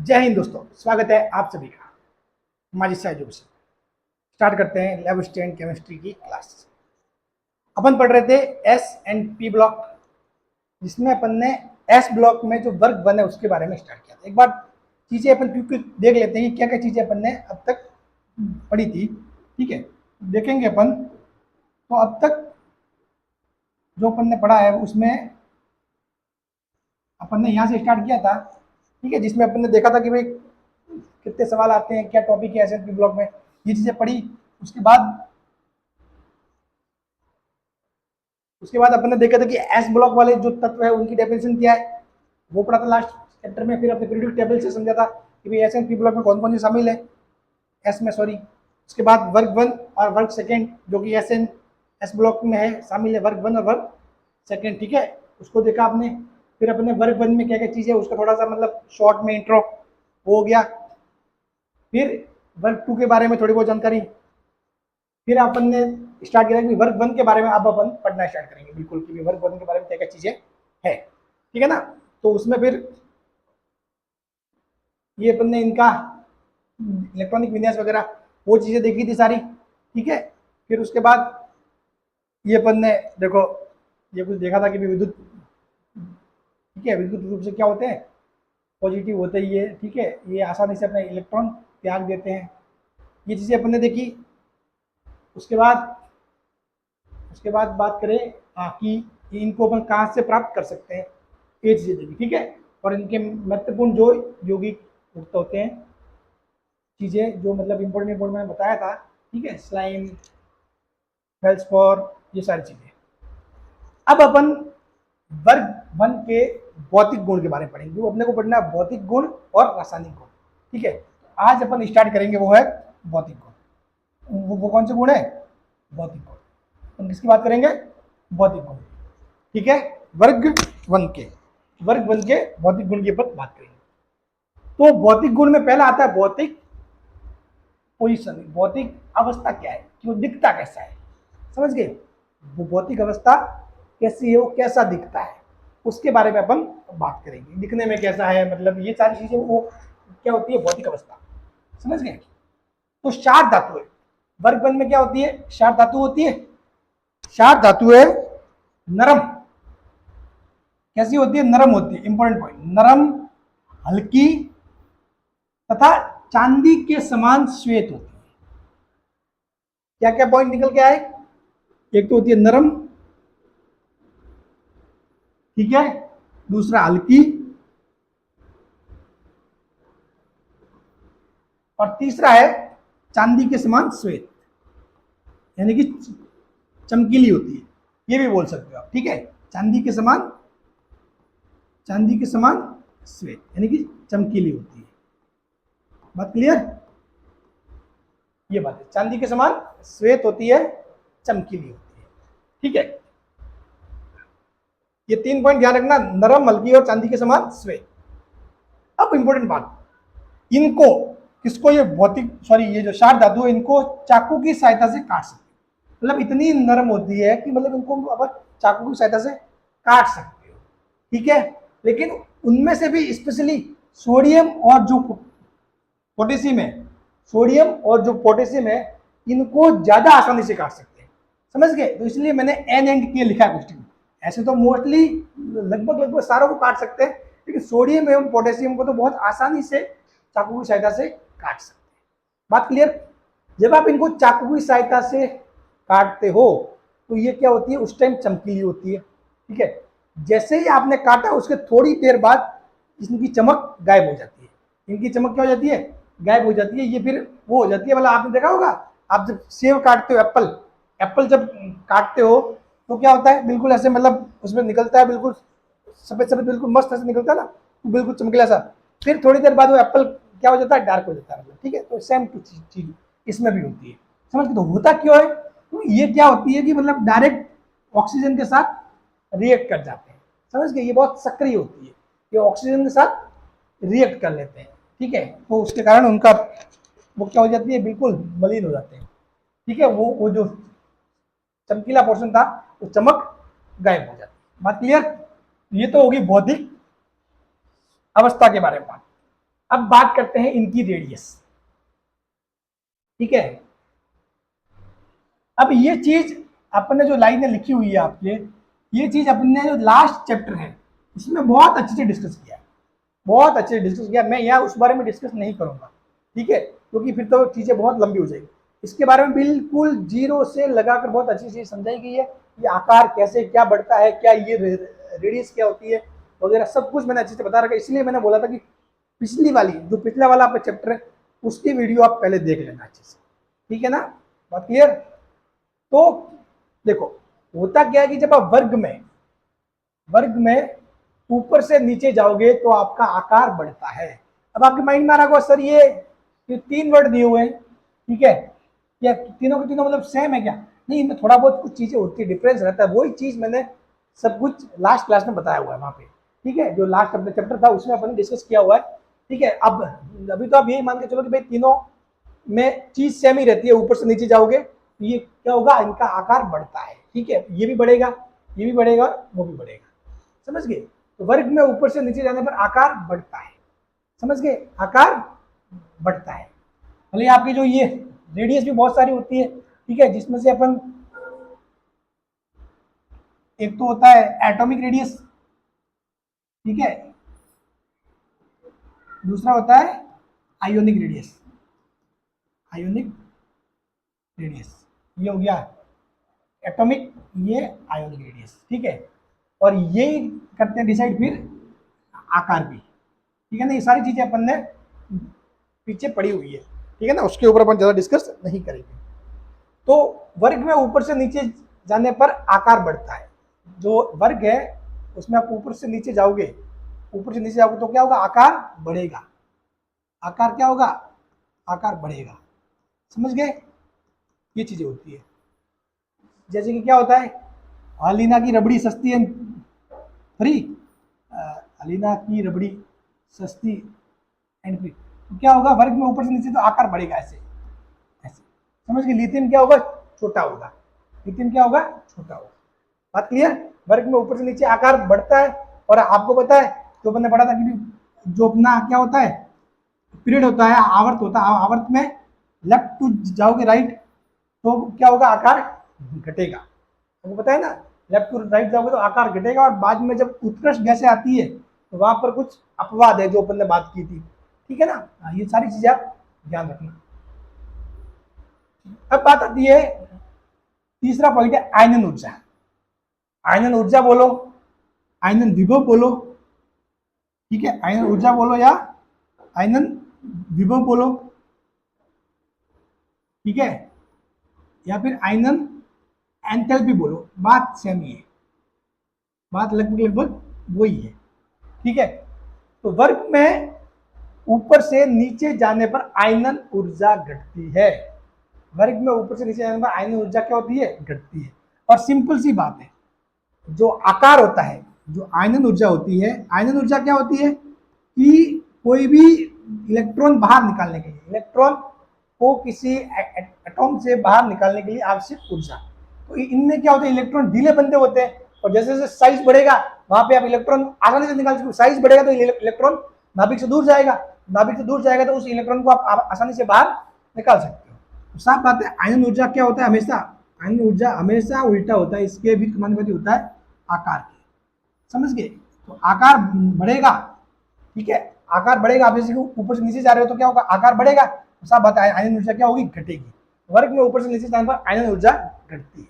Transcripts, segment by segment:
जय हिंद दोस्तों, स्वागत है आप सभी का हमारी एजुकेशन। स्टार्ट करते हैं 11th स्टैंडर्ड केमिस्ट्री की क्लास। अपन पढ़ रहे थे एस एंड पी ब्लॉक, जिसमें अपन ने एस ब्लॉक में जो वर्ग वन है उसके बारे में स्टार्ट किया था। एक बार चीज़ें अपन क्योंकि देख लेते हैं कि क्या क्या चीज़ें अपन ने अब तक पढ़ी थी। ठीक है, देखेंगे अपन। तो अब तक जो अपन ने पढ़ा है उसमें अपन ने यहाँ से स्टार्ट किया था। ठीक है, जिसमें अपन ने देखा था कि भाई कितने सवाल आते हैं, क्या टॉपिक है एसएनपी ब्लॉक में, ये चीजें पढ़ी। उसके बाद अपन ने देखा था कि एस ब्लॉक वाले जो तत्व है उनकी डेफिनेशन क्या है, वो पढ़ा था लास्ट चैप्टर में। फिर अपने पीरियोडिक टेबल से समझा था कि भाई एसएनपी ब्लॉक में कौन कौन से शामिल है, एस में सॉरी। उसके बाद वर्ग वन और वर्ग सेकेंड जो कि एस ब्लॉक में है, शामिल है वर्ग वन और वर्ग सेकेंड। ठीक है, उसको देखा आपने। फिर अपने वर्ग वन में क्या क्या चीज़ है उसका थोड़ा सा मतलब शॉर्ट में इंट्रो हो गया। फिर वर्ग टू के बारे में थोड़ी बहुत जानकारी। फिर अपन ने स्टार्ट किया कि वर्ग वन के बारे में अब अपन पढ़ना स्टार्ट करेंगे बिल्कुल, कि वर्ग वन के बारे में क्या क्या चीज़ें है। ठीक है ना। तो उसमें फिर ये अपन ने इनका इलेक्ट्रॉनिक विन्यास वगैरह वो चीज़ें देखी थी सारी। ठीक है, फिर उसके बाद ये अपन ने देखो ये कुछ देखा था कि विद्युत, ठीक है, विद्युत रूप से क्या होते हैं, पॉजिटिव होते ही ये। ठीक है, ये आसानी से अपने इलेक्ट्रॉन त्याग देते हैं, ये चीज़ें अपन ने देखी। उसके बाद बात करें कि इनको अपन कहाँ से प्राप्त कर सकते हैं, ये चीज़ें देखी। ठीक है, और इनके महत्वपूर्ण जो यौगिक मुक्त होते हैं, चीज़ें जो मतलब इम्पोर्टेंट मैंने बताया था। ठीक है, स्लाइम, फेल्सफॉर, ये सारी चीज़ें। अब अपन वर्ग वन के भौतिक गुण के बारे में पढ़ेंगे। अपने को पढ़ना है भौतिक गुण और रासायनिक गुण। ठीक है, आज अपन स्टार्ट करेंगे वो है भौतिक गुण। वो कौन से गुण है, भौतिक गुण। हम किसकी बात करेंगे, भौतिक गुण। ठीक है, वर्ग वन के भौतिक गुण की अपन बात करेंगे। तो भौतिक गुण में पहला आता है भौतिक पोजीशन, भौतिक अवस्था क्या है, कि वो दिखता कैसा है। समझ गए, वो भौतिक अवस्था कैसी है, वो कैसा दिखता है, उसके बारे में अपन बात करेंगे। दिखने में कैसा है, मतलब ये सारी चीजें वो क्या होती है, भौतिक अवस्था। समझ गए। तो क्षार धातु है, वर्ग वन में क्या होती है, क्षार धातु होती है। क्षार धातु है नरम, कैसी होती है, नरम होती है। इंपॉर्टेंट पॉइंट, नरम, हल्की तथा चांदी के समान श्वेत होती है। क्या क्या पॉइंट निकल के आए, एक तो होती है नरम, ठीक है, दूसरा हल्की, और तीसरा है चांदी के समान श्वेत, यानी कि चमकीली होती है, ये भी बोल सकते हो आप। ठीक है, चांदी के समान श्वेत यानी कि चमकीली होती है। बात क्लियर, ये बात है, चांदी के समान श्वेत होती है, चमकीली होती है। ठीक है, ये 3 पॉइंट ध्यान रखना, नरम, हल्की और चांदी के समान श्वेत। अब इंपॉर्टेंट बात, इनको किसको, ये भौतिक सॉरी ये जो क्षार धातु है इनको चाकू की सहायता से काट सकते, मतलब इतनी नरम होती है कि मतलब इनको अब चाकू की सहायता से काट सकते हो। ठीक है, लेकिन उनमें से भी स्पेशली सोडियम और जो पोटेशियम है, इनको ज्यादा आसानी से काट सकते हैं। समझ गए, तो इसलिए मैंने एन एंड के लिखा है क्वेश्चन में। ऐसे तो मोस्टली लगभग सारों को काट सकते हैं, लेकिन सोडियम एवं पोटेशियम को तो बहुत आसानी से चाकू की सहायता से काट सकते हैं। बात क्लियर। जब आप इनको चाकू की सहायता से काटते हो तो ये क्या होती है, उस टाइम चमकीली होती है। ठीक है, जैसे ही आपने काटा उसके थोड़ी देर बाद इनकी चमक गायब हो जाती है। इनकी चमक क्या हो जाती है, गायब हो जाती है। ये फिर वो हो जाती है, मतलब आपने देखा होगा, आप जब सेब काटते हो, एप्पल जब काटते हो तो क्या होता है, बिल्कुल ऐसे मतलब उसमें निकलता है, बिल्कुल सफेद सफेद, बिल्कुल मस्त ऐसे निकलता है ना, तो बिल्कुल चमकीला सा। फिर थोड़ी देर बाद वो एप्पल क्या हो जाता है, डार्क हो जाता है। ठीक है, तो सेम चीज इसमें भी होती है। समझ गए, तो होता क्यों है, तो ये क्या होती है कि मतलब डायरेक्ट ऑक्सीजन के साथ रिएक्ट कर जाते हैं। समझ गए, ये बहुत सक्रिय होती है, ये ऑक्सीजन के साथ रिएक्ट कर लेते हैं। ठीक है, तो उसके कारण उनका वो क्या हो जाती है, बिल्कुल मलिन हो जाते हैं। ठीक है, वो जो चमकीला पोर्शन था वो चमक गायब हो जाती है। बात क्लियर। ये तो होगी भौतिक अवस्था के बारे में बात। अब बात करते हैं इनकी रेडियस, ठीक है। अब ये चीज अपने जो लाइन लिखी हुई है आपके, ये चीज अपने जो लास्ट चैप्टर है इसमें बहुत अच्छे से डिस्कस किया है, बहुत अच्छे से डिस्कस किया। मैं यहाँ उस बारे में डिस्कस नहीं करूंगा, ठीक है, क्योंकि फिर तो चीजें बहुत लंबी हो जाएगी। इसके बारे में बिल्कुल जीरो से लगाकर बहुत अच्छी चीज समझाई गई है, ये आकार कैसे क्या बढ़ता है, क्या ये रेडियस क्या होती है वगैरह, सब कुछ मैंने अच्छे से बता रखा है। इसलिए मैंने बोला था कि पिछली वाली जो पिछला वाला आपका चैप्टर है उसकी वीडियो आप पहले देख लेना अच्छे से, ठीक है ना, बात क्लियर। तो देखो होता क्या है कि जब आप वर्ग में ऊपर से नीचे जाओगे तो आपका आकार बढ़ता है। अब आपके माइंड में आ रहा होगा सर ये 3 वर्ड दिए हुए हैं, ठीक है, क्या तीनों के तीनों मतलब सेम है क्या? नहीं, इनमें थोड़ा बहुत कुछ चीजें होती है, डिफरेंस रहता है। वही चीज मैंने सब कुछ लास्ट क्लास में बताया हुआ है वहां पे, ठीक है, जो लास्ट अपना चैप्टर था उसमें अपन ने डिस्कस किया हुआ है, ठीक है। अब अभी तो आप यही मान के चलो कि भाई तीनों में चीज सेम ही रहती है, ऊपर से नीचे जाओगे तो ये क्या होगा, इनका आकार बढ़ता है, ठीक है, ये भी बढ़ेगा, ये भी बढ़ेगा, वो भी बढ़ेगा, समझ गए। तो वर्ग में ऊपर से नीचे जाने पर आकार बढ़ता है, समझ गए, आकार बढ़ता है। भले आपकी जो ये रेडियस भी बहुत सारी होती है, ठीक है, जिसमें से अपन एक तो होता है एटॉमिक रेडियस, ठीक है, दूसरा होता है आयोनिक रेडियस, आयोनिक रेडियस ये हो गया एटॉमिक, ये आयोनिक रेडियस, ठीक है। और ये करते हैं डिसाइड फिर आकार भी, ठीक है ना। ये सारी चीजें अपन ने पीछे पड़ी हुई है, ठीक है ना, उसके ऊपर अपन ज्यादा डिस्कस नहीं करेंगे। तो वर्ग में ऊपर से नीचे जाने पर आकार बढ़ता है। जो वर्ग है उसमें आप ऊपर से नीचे जाओगे, ऊपर से नीचे जाओगे तो क्या होगा, आकार बढ़ेगा, आकार क्या होगा, आकार बढ़ेगा, समझ गए। ये चीजें होती है, जैसे कि क्या होता है, अलीना की रबड़ी सस्ती एंड फ्री, अलीना की रबड़ी सस्ती एंड फ्री, तो क्या होगा, वर्ग में ऊपर से नीचे तो आकार बढ़ेगा, ऐसे ऐसे, समझ गए। लिथियम क्या होगा, छोटा होगा, लिथियम क्या होगा, छोटा होगा, बात क्लियर। वर्ग में ऊपर से नीचे आकार बढ़ता है। और आपको पता है जो मैंने पढ़ा था कि जो अपना क्या होता है, पीरियड होता है, आवर्त होता है, आवर्त में लेफ्ट टू जाओगे राइट तो क्या होगा, आकार घटेगा, आपको पता है ना, लेफ्ट टू राइट जाओगे तो आकार घटेगा। और बाद में जब उत्कृष्ट गैसें आती है तो वहां पर कुछ अपवाद है जो अपन ने बात की थी, ठीक है ना। ये सारी चीजें आप ध्यान रखना। अब बात आती है तीसरा पॉइंट है आयनन ऊर्जा। आयनन ऊर्जा बोलो, आयनन विभव बोलो, ठीक है, आयनन ऊर्जा बोलो या आयनन विभव बोलो, ठीक है, या फिर आयनन एंथैल्पी बोलो, बात सेम ही है, बात लगभग लगभग वही है, ठीक है। तो वर्ग में ऊपर से नीचे जाने पर आयनन ऊर्जा घटती है, वर्ग में ऊपर से नीचे जाने पर आयनन ऊर्जा क्या होती है, घटती है। और सिंपल सी बात है, जो आकार होता है, जो आयनन ऊर्जा होती है, आयनन ऊर्जा क्या होती है कि कोई भी इलेक्ट्रॉन बाहर निकालने के लिए, इलेक्ट्रॉन को किसी एटॉम से बाहर निकालने के लिए आवश्यक ऊर्जा। तो इनमें क्या होता है, इलेक्ट्रॉन ढीले बंधे होते हैं, और जैसे जैसे साइज बढ़ेगा वहां पे आप इलेक्ट्रॉन आसानी से निकाल सकते। साइज बढ़ेगा तो इलेक्ट्रॉन नाभिक से दूर जाएगा, नाभिक से दूर जाएगा तो उस इलेक्ट्रॉन को आप आसानी से बाहर निकाल सकते हो। तो साफ बात है, आयनन ऊर्जा क्या होता है, हमेशा आयनन ऊर्जा हमेशा उल्टा होता है, इसके भी समानुपाती होता है आकार के, समझ गए। तो आकार बढ़ेगा, ठीक है, आकार बढ़ेगा, आप जैसे ऊपर से नीचे जा रहे हो तो क्या होगा, आकार बढ़ेगा, साफ बात है आयनन ऊर्जा क्या होगी, घटेगी। वर्ग में ऊपर से नीचे जाने पर आयनन ऊर्जा घटती है।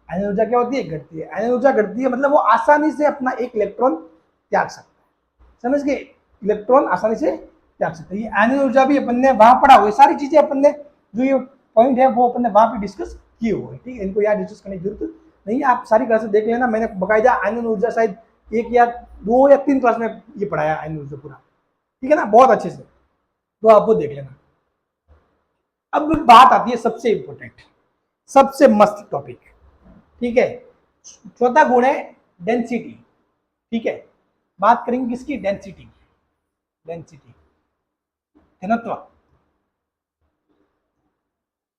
आयनन ऊर्जा क्या होती है, घटती है। आयनन ऊर्जा घटती है मतलब वो आसानी से अपना एक इलेक्ट्रॉन त्याग सकता है, समझ गए, इलेक्ट्रॉन आसानी से त्याग सकता है। ये आयनन ऊर्जा भी अपन ने वहां पढ़ा हुआ है, सारी चीजें अपन ने जो ये पॉइंट है वो अपन ने वहां पे डिस्कस किए हुए, ठीक है, इनको यहाँ डिस्कस करने की जरूरत नहीं, आप सारी क्लासेस देख लेना। मैंने बाकायदा आयनन ऊर्जा शायद 1 या 2 या 3 क्लास में ये पढ़ाया आयनन ऊर्जा पूरा, ठीक है ना, बहुत अच्छे से, तो आप वो देख लेना। अब बात आती है सबसे इंपॉर्टेंट, सबसे मस्त टॉपिक, ठीक है, चौथा गुण है डेंसिटी, ठीक है, बात करेंगे किसकी, डेंसिटी, डेंसिटी घनत्व,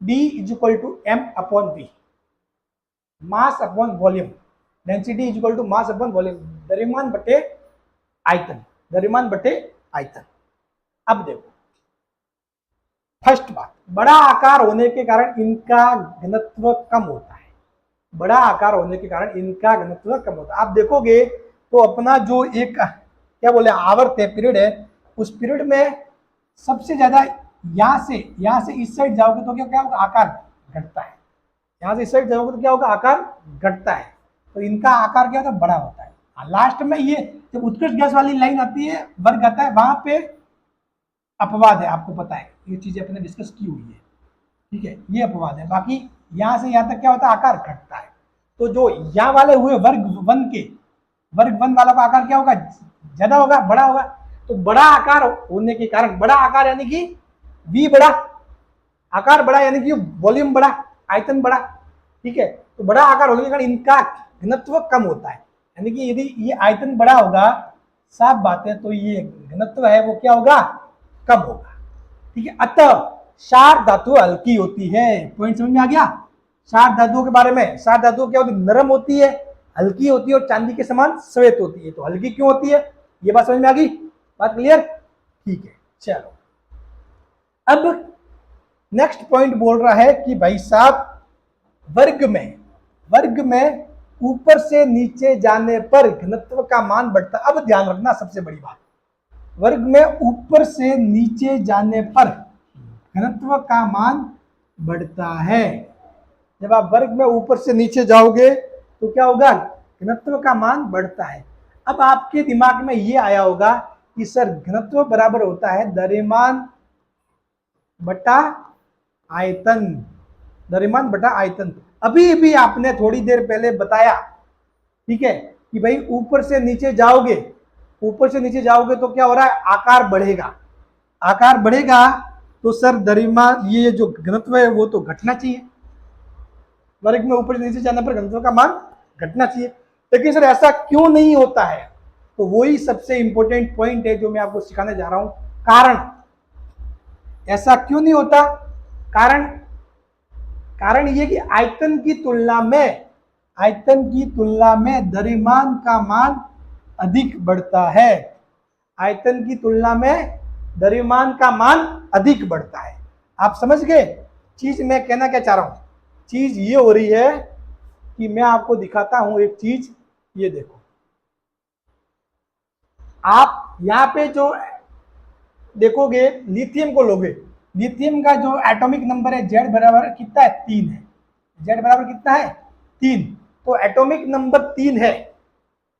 D is equal to M upon V, mass upon volume, density is equal to mass upon volume, द्रव्यमान बटे आयतन, द्रव्यमान बटे आयतन, अब देखो, फर्स्ट बात, बड़ा आकार होने के कारण इनका घनत्व कम होता है। बड़ा आकार होने के कारण इनका घनत्व कम होता है। आप देखोगे तो अपना जो एक क्या बोले आवर्त है, पीरियड है, उस पीरियड में सबसे ज्यादा यहां से इस साइड जाओगे तो क्या क्या होगा, आकार घटता है। यहां से इस साइड जाओगे तो क्या होगा, आकार घटता है। तो इनका आकार क्या होता है, बड़ा होता है। लास्ट में ये जब उत्कृष्ट गैस वाली लाइन आती है, वर्ग आता है, वहां पे अपवाद है, आपको पता है, ये चीजें अपने डिस्कस की हुई है, ठीक है, ये अपवाद है। बाकी यहां से यहां तक क्या होता है, आकार घटता है। तो जो यहां वाले हुए वर्ग वन वाला का आकार क्या होगा, ज्यादा होगा, बड़ा होगा। तो बड़ा आकार होने के कारण, बड़ा आकार यानी कि बी बड़ा, आकार बड़ा यानी कि वॉल्यूम बड़ा, आयतन बड़ा, ठीक है। तो बड़ा आकार होने के कारण इनका घनत्व कम होता है, यानी कि यदि ये आयतन बड़ा होगा, साफ बात है, तो ये घनत्व है वो क्या होगा, कम होगा, ठीक है। अतः क्षार धातु हल्की होती है। पॉइंट समझ में आ गया। क्षार धातुओं के बारे में, क्षार धातु क्या होती है, नरम होती है, हल्की होती है और चांदी के समान श्वेत होती है। तो हल्की क्यों होती है, ये बात समझ में आ गई, बात क्लियर, ठीक है। चलो अब नेक्स्ट पॉइंट बोल रहा है कि भाई साहब, वर्ग में ऊपर से नीचे जाने पर घनत्व का मान बढ़ता। अब ध्यान रखना, सबसे बड़ी बात, वर्ग में ऊपर से नीचे जाने पर घनत्व का मान बढ़ता है। जब आप वर्ग में ऊपर से नीचे जाओगे तो क्या होगा, घनत्व का मान बढ़ता है। अब आपके दिमाग में ये आया होगा कि सर घनत्व बराबर होता है द्रव्यमान बटा आयतन, द्रव्यमान बटा आयतन। अभी भी आपने थोड़ी देर पहले बताया, ठीक है, कि भाई ऊपर से नीचे जाओगे, ऊपर से नीचे जाओगे तो क्या हो रहा है, आकार बढ़ेगा, आकार बढ़ेगा तो सर द्रव्यमान, ये जो घनत्व है वो तो घटना चाहिए। वर्ग में ऊपर से नीचे जाने पर घनत्व का मान घटना चाहिए, लेकिन सर ऐसा क्यों नहीं होता है। तो वही सबसे इंपॉर्टेंट पॉइंट है जो मैं आपको सिखाने जा रहा हूं। कारण, ऐसा क्यों नहीं होता, कारण ये कि आयतन की तुलना में द्रव्यमान का मान अधिक बढ़ता है। आयतन की तुलना में द्रव्यमान का मान अधिक बढ़ता है। आप समझ गए चीज मैं कहना क्या चाह रहा हूं। चीज ये हो रही है कि मैं आपको दिखाता हूं एक चीज, ये देखो, आप यहां पे जो देखोगे, लिथियम को लोगे, लिथियम का जो एटॉमिक नंबर है Z बराबर कितना है, 3 है। Z बराबर कितना है, 3। तो एटॉमिक नंबर 3 है,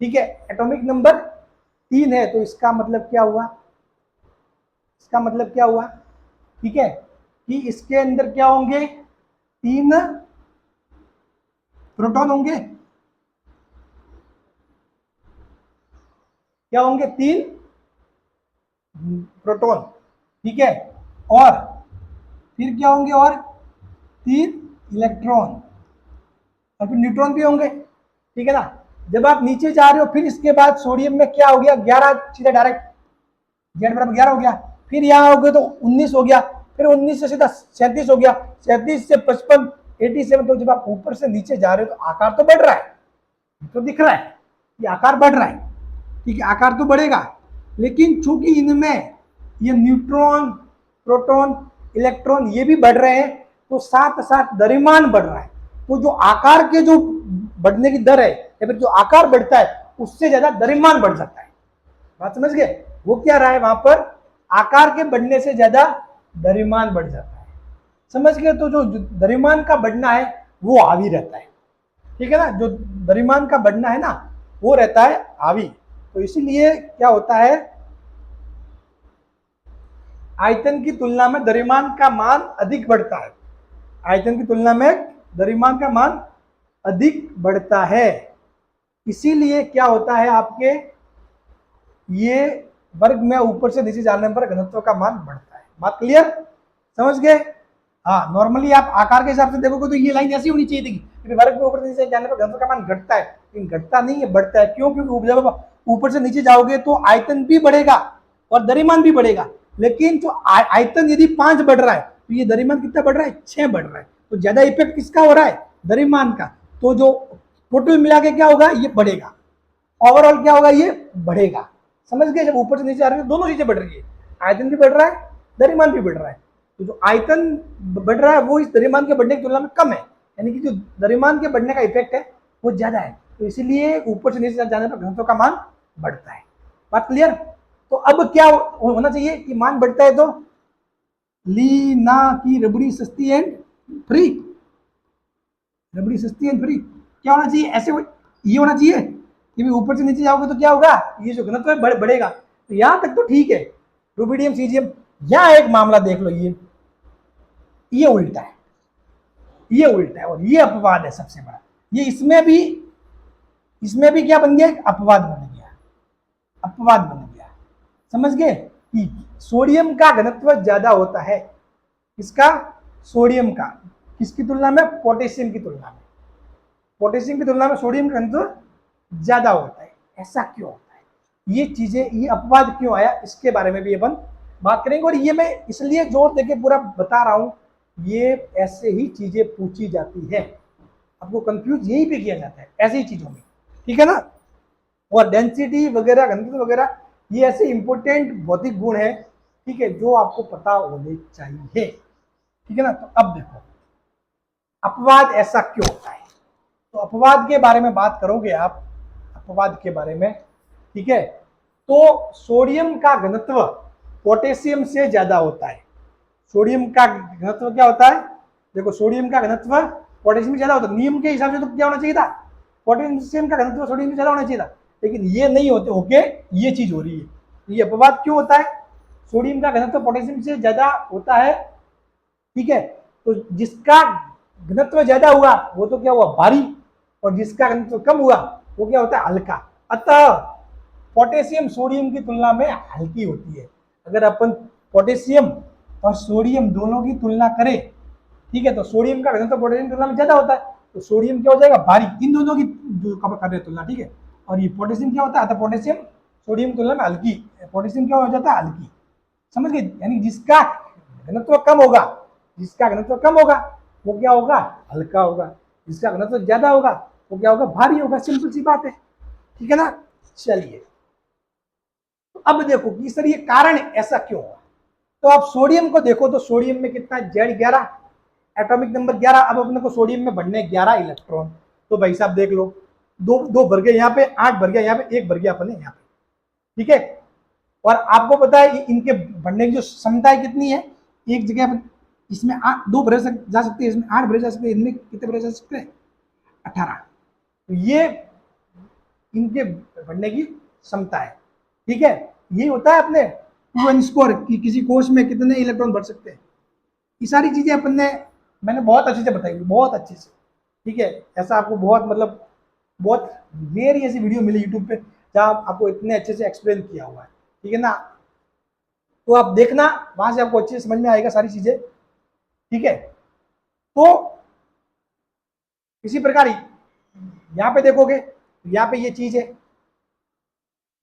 ठीक है, एटॉमिक नंबर 3 है। तो इसका मतलब क्या हुआ, इसका मतलब क्या हुआ, ठीक है, कि इसके अंदर क्या होंगे, 3 प्रोटॉन होंगे, क्या होंगे, 3 प्रोटॉन, ठीक है, और फिर क्या होंगे, और 3 इलेक्ट्रॉन, और फिर न्यूट्रॉन भी होंगे, ठीक है ना। जब आप नीचे जा रहे हो, फिर इसके बाद सोडियम में क्या हो गया, 11 सीधा डायरेक्ट, Z बराबर 11 हो गया। फिर यहाँ हो गए तो 19 हो गया, फिर 19 से सीधा 37 हो गया, 37 से 55, 87। तो जब आप ऊपर से नीचे जा रहे हो तो आकार तो बढ़ रहा है, तो दिख रहा है कि आकार बढ़ रहा है, ठीक है, आकार तो बढ़ेगा। लेकिन चूंकि इनमें ये न्यूट्रॉन, प्रोटॉन, इलेक्ट्रॉन ये भी बढ़ रहे हैं, तो साथ साथ द्रव्यमान बढ़ रहा है। तो जो आकार के जो बढ़ने की दर है, या फिर जो आकार बढ़ता है, उससे ज्यादा द्रव्यमान बढ़ जाता है। बात समझ गए, वो क्या रहा है, वहां पर आकार के बढ़ने से ज्यादा द्रव्यमान बढ़ जाता है, समझ गए। तो जो द्रव्यमान का बढ़ना है वो हावी रहता है, ठीक है ना, जो द्रव्यमान का बढ़ना है ना वो रहता है हावी। तो इसीलिए क्या होता है, आयतन की तुलना में द्रव्यमान का मान अधिक बढ़ता है, आयतन की तुलना में द्रव्यमान का मान अधिक बढ़ता है। इसीलिए क्या होता है, आपके ये वर्ग में ऊपर से नीचे जाने पर घनत्व का मान बढ़ता है। बात क्लियर, समझ गए। हाँ, नॉर्मली आप आकार के हिसाब से देखोगे तो ये लाइन ऐसी होनी चाहिए थी कि वर्ग में ऊपर से नीचे जाने पर घनत्व का मान घटता है, लेकिन घटता नहीं है, बढ़ता है। क्यों, क्योंकि जब ऊपर से नीचे जाओगे तो आयतन भी बढ़ेगा और द्रव्यमान भी बढ़ेगा। लेकिन जो आयतन यदि 5 बढ़ रहा है तो ये द्रव्यमान कितना बढ़ रहा है, 6 बढ़ रहा है। तो ज्यादा इफेक्ट किसका हो रहा है, द्रव्यमान का। तो जो टोटल मिला के क्या होगा, ये बढ़ेगा, ओवरऑल क्या होगा, ये बढ़ेगा। समझ गए, जब ऊपर से नीचे आ रही है दोनों चीजें बढ़ रही है, आयतन भी बढ़ रहा है, द्रव्यमान भी बढ़ रहा है। तो जो आयतन बढ़ रहा है वो इस द्रव्यमान के बढ़ने की तुलना में कम है, यानी कि जो द्रव्यमान के बढ़ने का इफेक्ट है वो ज्यादा है, तो इसीलिए ऊपर से नीचे जाने पर घनत्व का मान बढ़ता है। बात क्लियर? तो अब क्या होना चाहिए कि मान बढ़ता है तो ली ना की रबड़ी सस्ती एंड फ्री, रबड़ी सस्ती एंड फ्री क्या होना चाहिए? ऐसे ये होना चाहिए कि ऊपर से नीचे जाओगे तो क्या होगा, ये जो घनत्व है बढ़ेगा। तो यहां तक तो ठीक है, रुबिडियम सीजियम। यहां एक मामला देख लो, ये उल्टा है, ये उल्टा है और ये अपवाद है सबसे बड़ा। ये इसमें भी क्या बन गया? अपवाद बन गया, अपवाद बन गया। समझ गए कि सोडियम का घनत्व ज्यादा होता है, किसका? सोडियम का। किसकी तुलना में? पोटेशियम की तुलना में। पोटेशियम की तुलना में सोडियम का घनत्व ज्यादा होता है। ऐसा क्यों होता है? ये चीजें, ये अपवाद क्यों आया, इसके बारे में भी अपन बात करेंगे। और ये मैं इसलिए जोर देके पूरा बता रहा हूं, ये ऐसे ही चीजें पूछी जाती है, आपको कंफ्यूज यही पे किया जाता है ऐसी ही चीजों में, ठीक है ना। और डेंसिटी वगैरह, घनत्व वगैरह, ये ऐसे इंपॉर्टेंट भौतिक गुण है, ठीक है, जो आपको पता होने चाहिए, ठीक है ना। तो अब देखो अपवाद ऐसा क्यों होता है, तो अपवाद के बारे में बात करोगे आप, अपवाद के बारे में, ठीक है। तो सोडियम का घनत्व पोटेशियम से ज्यादा होता है। सोडियम का घनत्व क्या होता है? देखो सोडियम का घनत्व पोटेशियम से ज्यादा होता है। नियम के हिसाब से तो क्या होना चाहिए था? पोटेशियम का घनत्व सोडियम से ज्यादा होना चाहिए था, लेकिन ये नहीं होते होके ये चीज हो रही है। ये अपवाद क्यों होता है? सोडियम का घनत्व पोटेशियम से ज्यादा होता है, ठीक है। तो जिसका घनत्व ज्यादा हुआ वो तो क्या हुआ? भारी, और जिसका घनत्व कम हुआ वो क्या होता है? हल्का। अतः पोटेशियम सोडियम की तुलना में हल्की होती है। अगर अपन पोटेशियम और सोडियम दोनों की तुलना करें, ठीक है, तो सोडियम का घनत्व पोटेशियम की तुलना में ज्यादा होता है, तो सोडियम क्या हो जाएगा? भारी। इन दोनों की जो कर रहे हैं तुलना, ठीक है। और ये पोटेशियम क्या होता है? तो पोटेशियम सोडियम की तुलना में हल्की, पोटेशियम क्या हो जाता है? हल्की। समझ गए? यानी जिसका घनत्व कम होगा, जिसका घनत्व कम होगा वो क्या होगा? हल्का होगा। जिसका घनत्व ज्यादा होगा वो क्या होगा? भारी होगा। सिंपल सी बात है, ठीक है ना। चलिए तो अब देखो कि सर ये कारण ऐसा क्यों हुआ। तो आप सोडियम को देखो, तो सोडियम में कितना? Z11, atomic number 11। अब अपने को सोडियम में बढ़ने 11 इलेक्ट्रॉन, तो भाई साहब देख लो, दो भर गए यहाँ पे, 8 भर गया यहाँ पे, 1 भर गया अपने यहाँ पे, ठीक है। और आपको पता है इनके बढ़ने की जो क्षमता है कितनी है? एक जगह पर इसमें 2 भरे जा सकते हैं, इसमें 8 भरे जा सकते हैं, इनमें कितने भरे जा सकते हैं? 18। तो ये इनके बढ़ने की क्षमता है, ठीक है। ये होता है अपने 2n स्क्वायर कि किसी कोश में कितने इलेक्ट्रॉन भर सकते हैं। ये सारी चीजें अपन ने, मैंने बहुत अच्छे से बताई, बहुत अच्छे से, ठीक है। ऐसा आपको बहुत मतलब बहुत रेयर ऐसी वीडियो मिली यूट्यूब पे जहां आपको इतने अच्छे से एक्सप्लेन किया हुआ है, ठीक है ना। तो आप देखना, वहां से आपको अच्छे से समझ में आएगा सारी चीजें, ठीक है। तो इसी प्रकार यहाँ पे देखोगे, यहाँ पे ये चीज है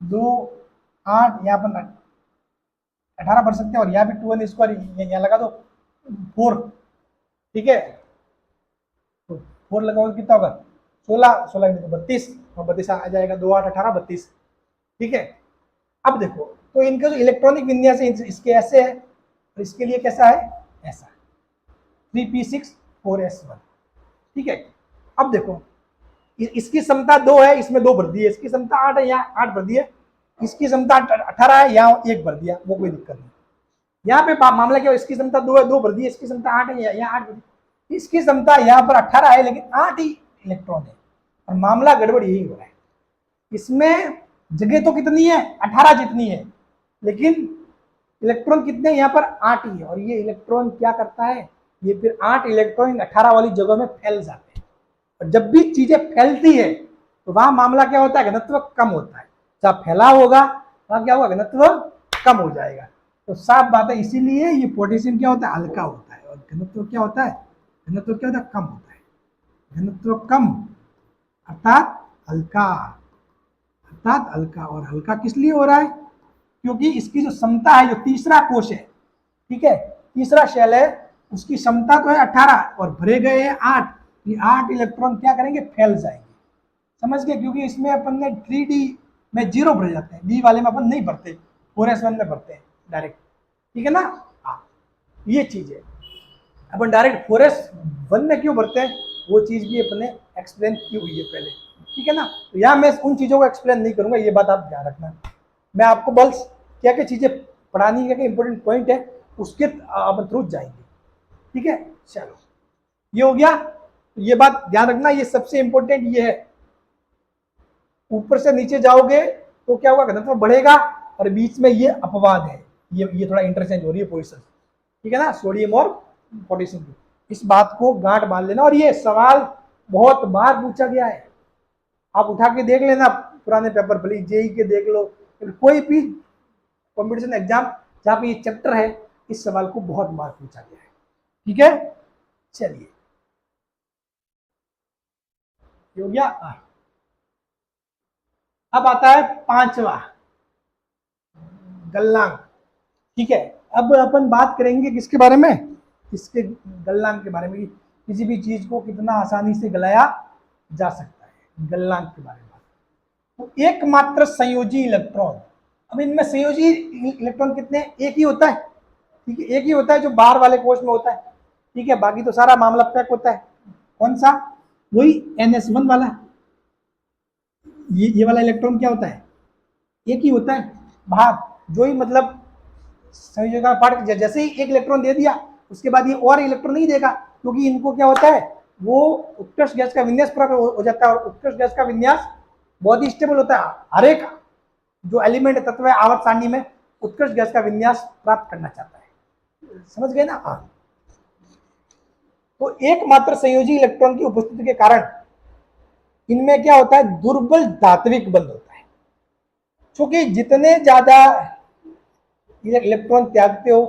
2, 8, यहाँ पर 18 भर सकते हैं, और यहाँ भी 2n स्क्वायर यहाँ लगा दो 4, ठीक है। तो 4 लगाओगे कितना होगा? 16, 16 तो 32, और 32 आ जाएगा, 2, 8, 18, 32, ठीक है। अब देखो तो इनका जो इलेक्ट्रॉनिक विन्यास है इसके ऐसे है, और इसके लिए कैसा है? ऐसा 3p6 4s1, ठीक है। अब देखो इसकी क्षमता 2 है, इसमें 2 भर दी है, इसकी क्षमता 8 है, यहाँ 8 भर दी है, इसकी क्षमता 18 है, यहाँ 1 भर दिया, वो कोई दिक्कत नहीं। यहाँ पे मामला क्या हो? इसकी क्षमता 2 है, 2 भर दी है, इसकी क्षमता 8 है, यहाँ 8 भर दी, इसकी क्षमता यहाँ पर 18 है, लेकिन 8 ही इलेक्ट्रॉन है, और मामला गड़बड़ यही हो रहा है। इसमें जगह तो कितनी है? 18 जितनी है, लेकिन इलेक्ट्रॉन कितने? यहाँ पर 8 ही है, और ये इलेक्ट्रॉन क्या करता है? ये फिर 8 इलेक्ट्रॉन 18 वाली जगह में फैल जाते हैं, और जब भी चीजें फैलती है तो वहां मामला क्या होता है? घनत्व कम होता है। जहां फैला होगा वहां क्या होगा? घनत्व कम हो जाएगा। तो साफ बात है, इसीलिए ये पोटेशियम क्या होता है? हल्का होता है, और घनत्व क्या होता है? घनत्व क्या होता है? कम होता है। घनत्व कम अर्थात हल्का, अर्थात हल्का। और हल्का किस लिए हो रहा है? क्योंकि इसकी जो क्षमता है, जो तीसरा कोश है, ठीक है, तीसरा शेल है, उसकी क्षमता तो है 18 और भरे गए हैं 8, ये 8 इलेक्ट्रॉन क्या करेंगे? फैल जाएंगे। समझ गए? क्योंकि इसमें अपन ने 3d में 0 भरे जाते हैं, डी वाले में अपन नहीं भरते, 4s1 में भरते हैं डायरेक्ट, ठीक है ना। हाँ, ये चीज है। अपन डायरेक्ट 4s1 में क्यों भरते हैं, वो चीज भी अपने एक्सप्लेन की हुई है पहले, ठीक है ना। तो यहाँ मैं उन चीजों को एक्सप्लेन नहीं करूंगा, ये बात आप ध्यान रखना। मैं आपको बस क्या क्या चीजें पढ़ानी है, क्या इंपॉर्टेंट पॉइंट है, उसके अपन थ्रू जाएंगे, ठीक है। चलो, ये हो गया। ये बात ध्यान रखना, ये सबसे इंपॉर्टेंट ये है। ऊपर से नीचे जाओगे तो क्या होगा, घनत्व बढ़ेगा, और बीच में ये अपवाद है, ये थोड़ा इंटरचेंज हो रही है पोजिशन, ठीक है ना, सोडियम और पोटेशियम की। इस बात को गांठ बांध लेना। और ये सवाल बहुत बार पूछा गया है, आप उठा के देख लेना पुराने पेपर, भले जेई के देख लो, कोई भी कॉम्पिटिशन एग्जाम जहां पे ये चैप्टर है, इस सवाल को बहुत बार पूछा गया है, ठीक है। चलिए, हो गया। अब आता है पांचवा, गलनांक, ठीक है। अब अपन बात करेंगे किसके बारे में, इसके गलनांक के बारे में, किसी भी चीज को कितना आसानी से गलाया जा सकता है, गलनांक के बारे में। तो एकमात्र संयोजी इलेक्ट्रॉन, अब इनमें संयोजी इलेक्ट्रॉन कितने, एक ही होता है, ठीक है, एक ही होता है जो बाहर वाले कोष में होता है, ठीक है। बाकी तो सारा मामला पैक होता है। कौन सा, वही NS1 वाला। ये वाला इलेक्ट्रॉन क्या होता है, एक ही होता है बाहर, जो ही मतलब संयोजन का पार्ट जैसे ही एक इलेक्ट्रॉन दे दिया, उसके बाद ये और इलेक्ट्रॉन नहीं देगा, क्योंकि इनको क्या होता है, वो उत्कृष्ट गैस का विन्यास प्राप्त हो जाता है, और उत्कृष्ट गैस का विन्यास बहुत ही स्टेबल होता है। हर एक जो एलिमेंट तत्व है आवर्त सारणी में उत्कृष्ट गैस का विन्यास प्राप्त करना चाहता है, समझ गए ना। हाँ, तो एकमात्र संयोजी इलेक्ट्रॉन की उपस्थिति के कारण इनमें क्या होता है, दुर्बल धात्विक बंध होता है। क्योंकि जितने ज्यादा इलेक्ट्रॉन त्यागते हो,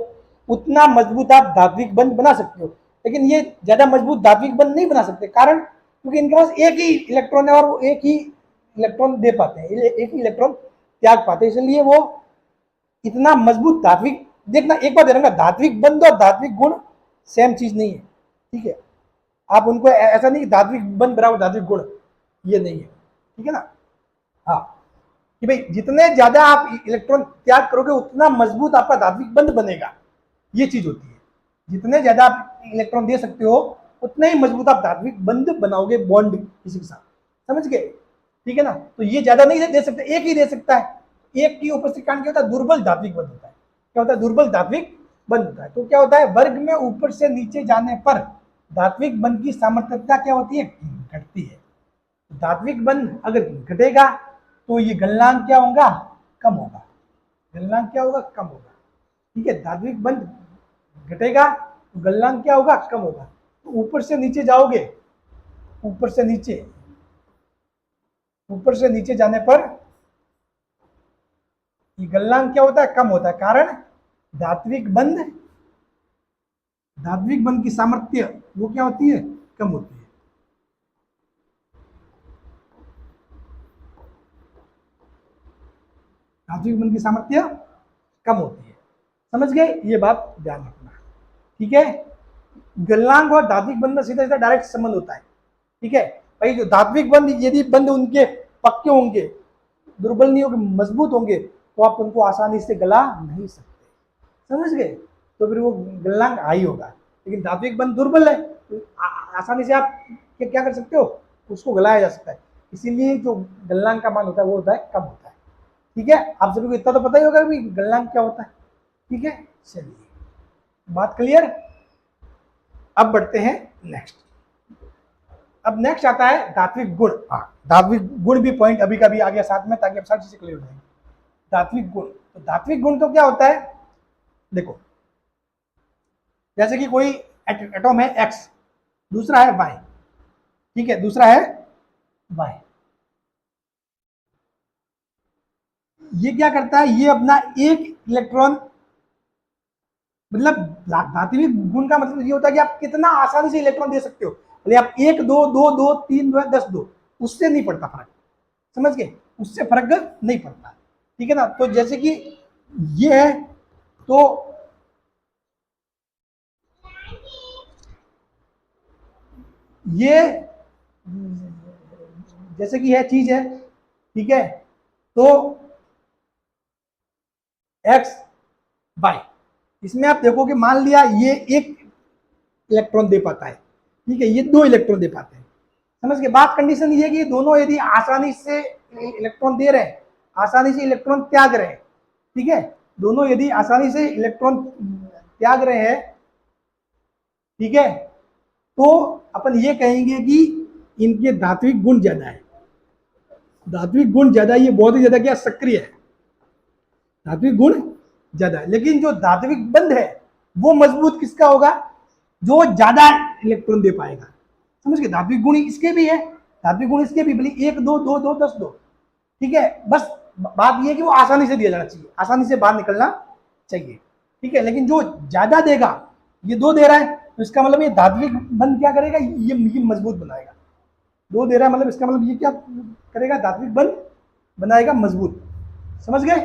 उतना मजबूत आप धात्विक बंध बना सकते हो, लेकिन ये ज्यादा मजबूत धात्विक बंध नहीं बना सकते। कारण, क्योंकि इनके पास एक ही इलेक्ट्रॉन है और वो एक ही इलेक्ट्रॉन दे पाते हैं, एक ही इलेक्ट्रॉन त्याग पाते हैं, इसलिए वो इतना मजबूत धात्विक, देखना एक बार देखना, धात्विक बंध और धात्विक गुण सेम चीज नहीं है, ठीक है। आप उनको ऐसा नहीं कि धात्विक बंध बराबर धात्विक गुण, ये नहीं है, ठीक है ना। हाँ, कि भाई जितने ज्यादा आप इलेक्ट्रॉन त्याग करोगे उतना मजबूत आपका धात्विक बंध बनेगा, ये चीज होती है। जितने ज्यादा आप इलेक्ट्रॉन दे सकते हो, उतना ही मजबूत आप धात्विक बंध बनाओगे बॉन्ड किसी के साथ, समझ गए, ठीक है ना। तो ये ज्यादा नहीं दे सकते, एक ही दे सकता है। एक की उपस्थिति कारण क्या होता है, दुर्बल धात्विक बंध होता है। क्या होता है, दुर्बल धात्विक बंध होता है। तो क्या होता है, वर्ग में ऊपर से नीचे जाने पर धात्विक बंध की सामर्थ्यता क्या होती है, घटती है। धात्विक बंध अगर घटेगा तो ये गलनांक क्या होगा, कम होगा, गलनांक क्या होगा, कम होगा, ठीक है। धात्विक बंध घटेगा तो गलनांक क्या होगा, कम होगा। तो ऊपर से नीचे जाओगे, ऊपर से नीचे जाने पर ये गलनांक क्या होता है, कम होता है। कारण धात्विक बंध की सामर्थ्य वो क्या होती है, कम होती है। धात्विक बंध की सामर्थ्य कम होती है, समझ गए, ये बात ध्यान रखना, ठीक है। गलनांक और धात्विक बंध में सीधा सीधा डायरेक्ट संबंध होता है, ठीक है। भाई जो धात्विक बंध, यदि बंध उनके पक्के होंगे, दुर्बल नहीं होंगे, मजबूत होंगे, तो आप उनको आसानी से गला नहीं सकते, समझ गए। तो फिर वो गलनांक हाई होगा। लेकिन धात्विक बंध दुर्बल है, तो आसानी से आप क्या कर सकते हो, उसको गलाया जा सकता है। इसीलिए जो गलनांक का मान होता है वो होता है, कम होता है, ठीक है। आप सभी को इतना तो पता ही होगा कि गलनांक क्या होता है, ठीक है। चलिए, बात क्लियर। अब बढ़ते हैं नेक्स्ट। अब नेक्स्ट आता है धात्विक गुण। धात्विक गुण भी पॉइंट अभी का भी आ गया साथ में, ताकि अब सारी चीजें क्लियर हो जाएंगी। धात्विक गुण, तो धात्विक गुण तो क्या होता है, देखो, जैसे कि कोई एटॉम है एक्स, दूसरा है वाई, ठीक है, दूसरा है वाई। ये क्या करता है, ये अपना एक इलेक्ट्रॉन, मतलब धात्विक गुण का मतलब ये होता है कि आप कितना आसानी से इलेक्ट्रॉन दे सकते हो, भले आप एक दो दो दो तीन दो 10 दो, उससे नहीं पड़ता फर्क, समझ गए, उससे फर्क नहीं पड़ता, ठीक है ना। तो जैसे कि ये है, तो ये जैसे कि यह चीज है, ठीक है, तो एक्स वाई, इसमें आप देखो कि मान लिया ये एक इलेक्ट्रॉन दे पाता है, ठीक है, ये 2 इलेक्ट्रॉन दे पाते हैं। समझ के बाद कंडीशन ये है कि दोनों यदि आसानी से इलेक्ट्रॉन दे रहे हैं, आसानी से इलेक्ट्रॉन त्याग रहे हैं, ठीक है, दोनों यदि आसानी से इलेक्ट्रॉन त्याग रहे हैं, ठीक है, तो अपन ये कहेंगे कि इनके धात्विक गुण ज्यादा है। धात्विक गुण ज्यादा, ये बहुत ही ज्यादा क्या सक्रिय है, धात्विक गुण ज्यादा है। लेकिन जो धात्विक बंध है वो मजबूत किसका होगा, जो ज्यादा इलेक्ट्रॉन दे पाएगा। समझ गए, धात्विक गुण इसके भी है, धात्विक गुण इसके भी, भले 1 2 2 2 10 2, ठीक है, बस बात ये कि वो आसानी से दिया जाना चाहिए, आसानी से बाहर निकलना चाहिए, ठीक है। लेकिन जो ज्यादा देगा, ये 2 दे रहा है, तो इसका मतलब ये धात्विक बंध क्या करेगा, ये मजबूत बनाएगा। 2 दे रहा है मतलब इसका मतलब ये क्या करेगा, धात्विक बंध बनाएगा मजबूत। समझ गए।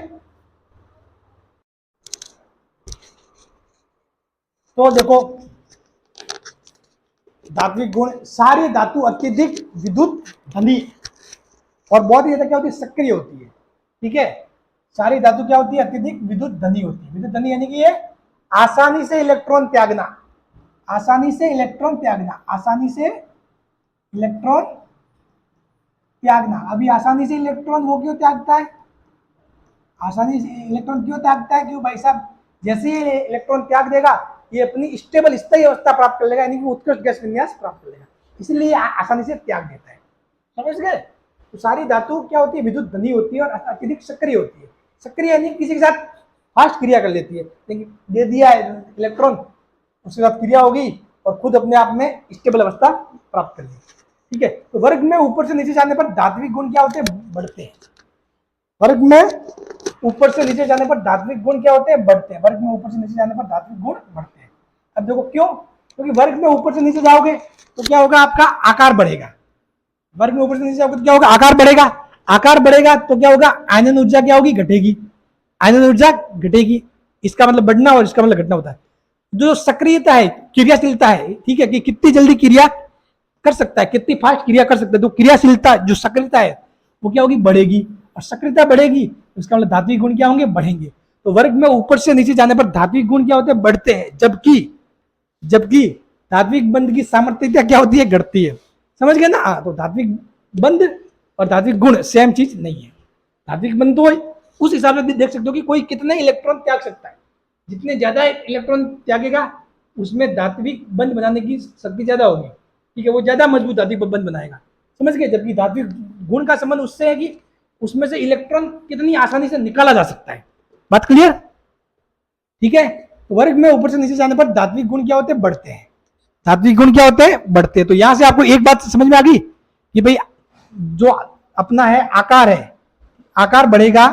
तो देखो धात्विक गुण, सारे धातु अत्यधिक विद्युत धनी और बहुत ही ज्यादा क्या होती है, सक्रिय होती है, ठीक है। सारी धातु क्या होती है, अत्यधिक विद्युत धनी होती है। विद्युत धनी यानी कि ये आसानी से इलेक्ट्रॉन त्यागना, आसानी से इलेक्ट्रॉन त्यागना, आसानी से इलेक्ट्रॉन त्यागना। अभी आसानी से इलेक्ट्रॉन वो क्यों त्यागता है, आसानी से इलेक्ट्रॉन क्यों त्यागता है, क्यों भाई साहब, जैसे ही इलेक्ट्रॉन त्याग देगा ये अपनी स्टेबल स्थायी अवस्था प्राप्त कर लेगा, यानी कि उत्कृष्ट गैस विन्यास प्राप्त कर लेगा, इसलिए आसानी से त्याग देता है। समझ गए। तो सारी धातु क्या होती है, विद्युत धनी होती है और अत्यधिक सक्रिय होती है। सक्रिय यानी किसी के साथ फास्ट क्रिया कर लेती है, लेकिन दे दिया इलेक्ट्रॉन, उसके साथ क्रिया होगी और खुद अपने आप में स्टेबल अवस्था प्राप्त कर लेगी, ठीक है। तो वर्ग में ऊपर से नीचे जाने पर धात्विक गुण क्या होते हैं, बढ़ते हैं। वर्ग में ऊपर से नीचे जाने पर धात्विक गुण क्या होते हैं, बढ़ते हैं। वर्ग में ऊपर से नीचे जाने पर धात्विक गुण बढ़ते हैं। अब देखो क्यों, क्योंकि वर्ग में ऊपर से नीचे जाओगे तो क्या होगा, आपका आकार बढ़ेगा। वर्ग में ऊपर से नीचे जाओगे तो क्या होगा, आकार बढ़ेगा। आकार बढ़ेगा तो क्या होगा, आयनन ऊर्जा क्या होगी, घटेगी। आयनन ऊर्जा घटेगी, इसका मतलब बढ़ना और इसका मतलब घटना होता है। जो सक्रियता है, क्रियाशीलता है, ठीक है, कि कितनी जल्दी क्रिया कर सकता है, कितनी फास्ट क्रिया कर सकता है, तो क्रियाशीलता जो सक्रियता है वो क्या होगी, बढ़ेगी। और सक्रियता बढ़ेगी तो इसका मतलब धात्विक गुण क्या होंगे, बढ़ेंगे। तो वर्ग में ऊपर से नीचे जाने पर धात्विक गुण क्या होते हैं, बढ़ते हैं, जबकि धात्विक बंध की सामर्थ्यता क्या होती है, घटती है। समझ गए ना। तो धात्विक बंध और धात्विक गुण सेम चीज नहीं है। धात्विक बंध तो उस हिसाब से देख सकते हो कि कोई कितने इलेक्ट्रॉन त्याग सकता है, जितने ज्यादा इलेक्ट्रॉन त्यागेगा उसमें धात्विक बंध बनाने की शक्ति ज्यादा होगी, ठीक है, वो ज्यादा मजबूत धात्विक बंध बनाएगा। समझ गए। जबकि धात्विक गुण का संबंध उससे है कि उसमें से इलेक्ट्रॉन कितनी आसानी से निकाला जा सकता है। बात क्लियर, ठीक है। वर्ग में ऊपर से नीचे जाने पर धात्विक गुण क्या होते हैं, बढ़ते हैं। धात्विक गुण क्या होते हैं, बढ़ते हैं। तो यहां से आपको एक बात समझ में आ गई कि भाई जो अपना है आकार है, आकार बढ़ेगा,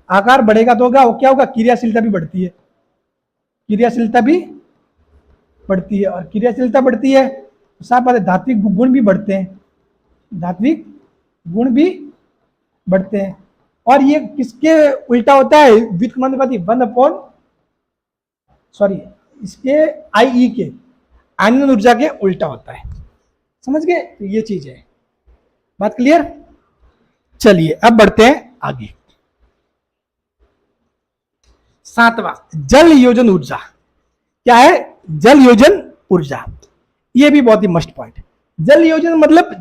आकार बढ़ेगा तो क्या होगा, क्रियाशीलता भी बढ़ती है, क्रियाशीलता भी बढ़ती है। और क्रियाशीलता बढ़ती है तो साफ बात है धात्विक गुण भी बढ़ते हैं, धात्विक गुण भी बढ़ते हैं। और ये किसके उल्टा होता है, व्युत्क्रमानुपाती 1 सॉरी इसके आई के आयनन ऊर्जा के उल्टा होता है। समझ गए। तो ये चीज है, बात क्लियर। चलिए अब बढ़ते हैं आगे। 7वां, जल योजन ऊर्जा। क्या है, जल योजन ऊर्जा। ये भी बहुत ही मस्ट पॉइंट। जल योजन मतलब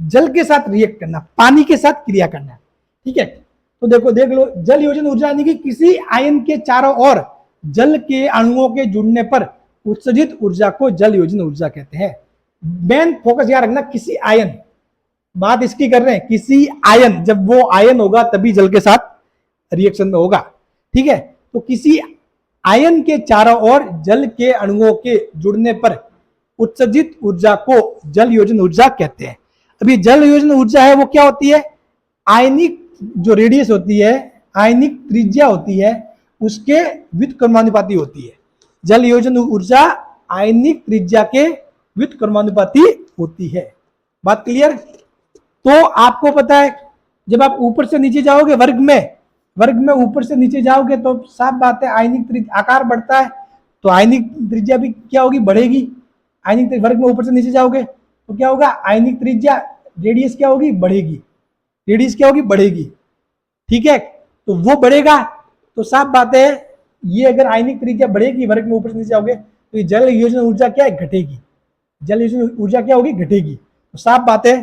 जल के साथ रिएक्ट करना, पानी के साथ क्रिया करना, ठीक है। तो देखो देख लो, जल योजन ऊर्जा यानी कि किसी आयन के चारों ओर जल के अणुओं के जुड़ने पर उत्सर्जित ऊर्जा को जल योजन ऊर्जा कहते हैं। मेन फोकस याद रखना, किसी आयन, बात इसकी कर रहे हैं, किसी आयन, जब वो आयन होगा तभी जल के साथ रिएक्शन में होगा, ठीक है। तो किसी आयन के चारों ओर जल के अणुओं के जुड़ने पर उत्सर्जित ऊर्जा को जल योजन ऊर्जा कहते हैं। अभी जल योजन ऊर्जा है वो क्या होती है, आयनिक जो रेडियस होती है, आयनिक त्रिज्या होती है, उसके व्युत्क्रमानुपाती होती है। जल योजन ऊर्जा आयनिक त्रिज्या के व्युत्क्रमानुपाती होती है। बात क्लियर। तो आपको पता है जब आप ऊपर से नीचे जाओगे वर्ग में ऊपर से नीचे जाओगे तो साफ बात है आयनिक त्रिज्या, आकार बढ़ता है तो आयनिक त्रिज्या भी क्या होगी, बढ़ेगी। आयनिक वर्ग में ऊपर से नीचे जाओगे तो क्या होगा, आयनिक त्रिज्या, रेडियस क्या होगी, बढ़ेगी। रेडियस क्या होगी, बढ़ेगी, ठीक है। तो वो बढ़ेगा तो साफ बात है ये अगर आयनिक त्रिज्या बढ़ेगी, वर्ग में ऊपर से नीचे जाओगे, तो ये जल योजन ऊर्जा क्या है, घटेगी। जल योजन ऊर्जा क्या होगी, घटेगी। तो साफ बात है,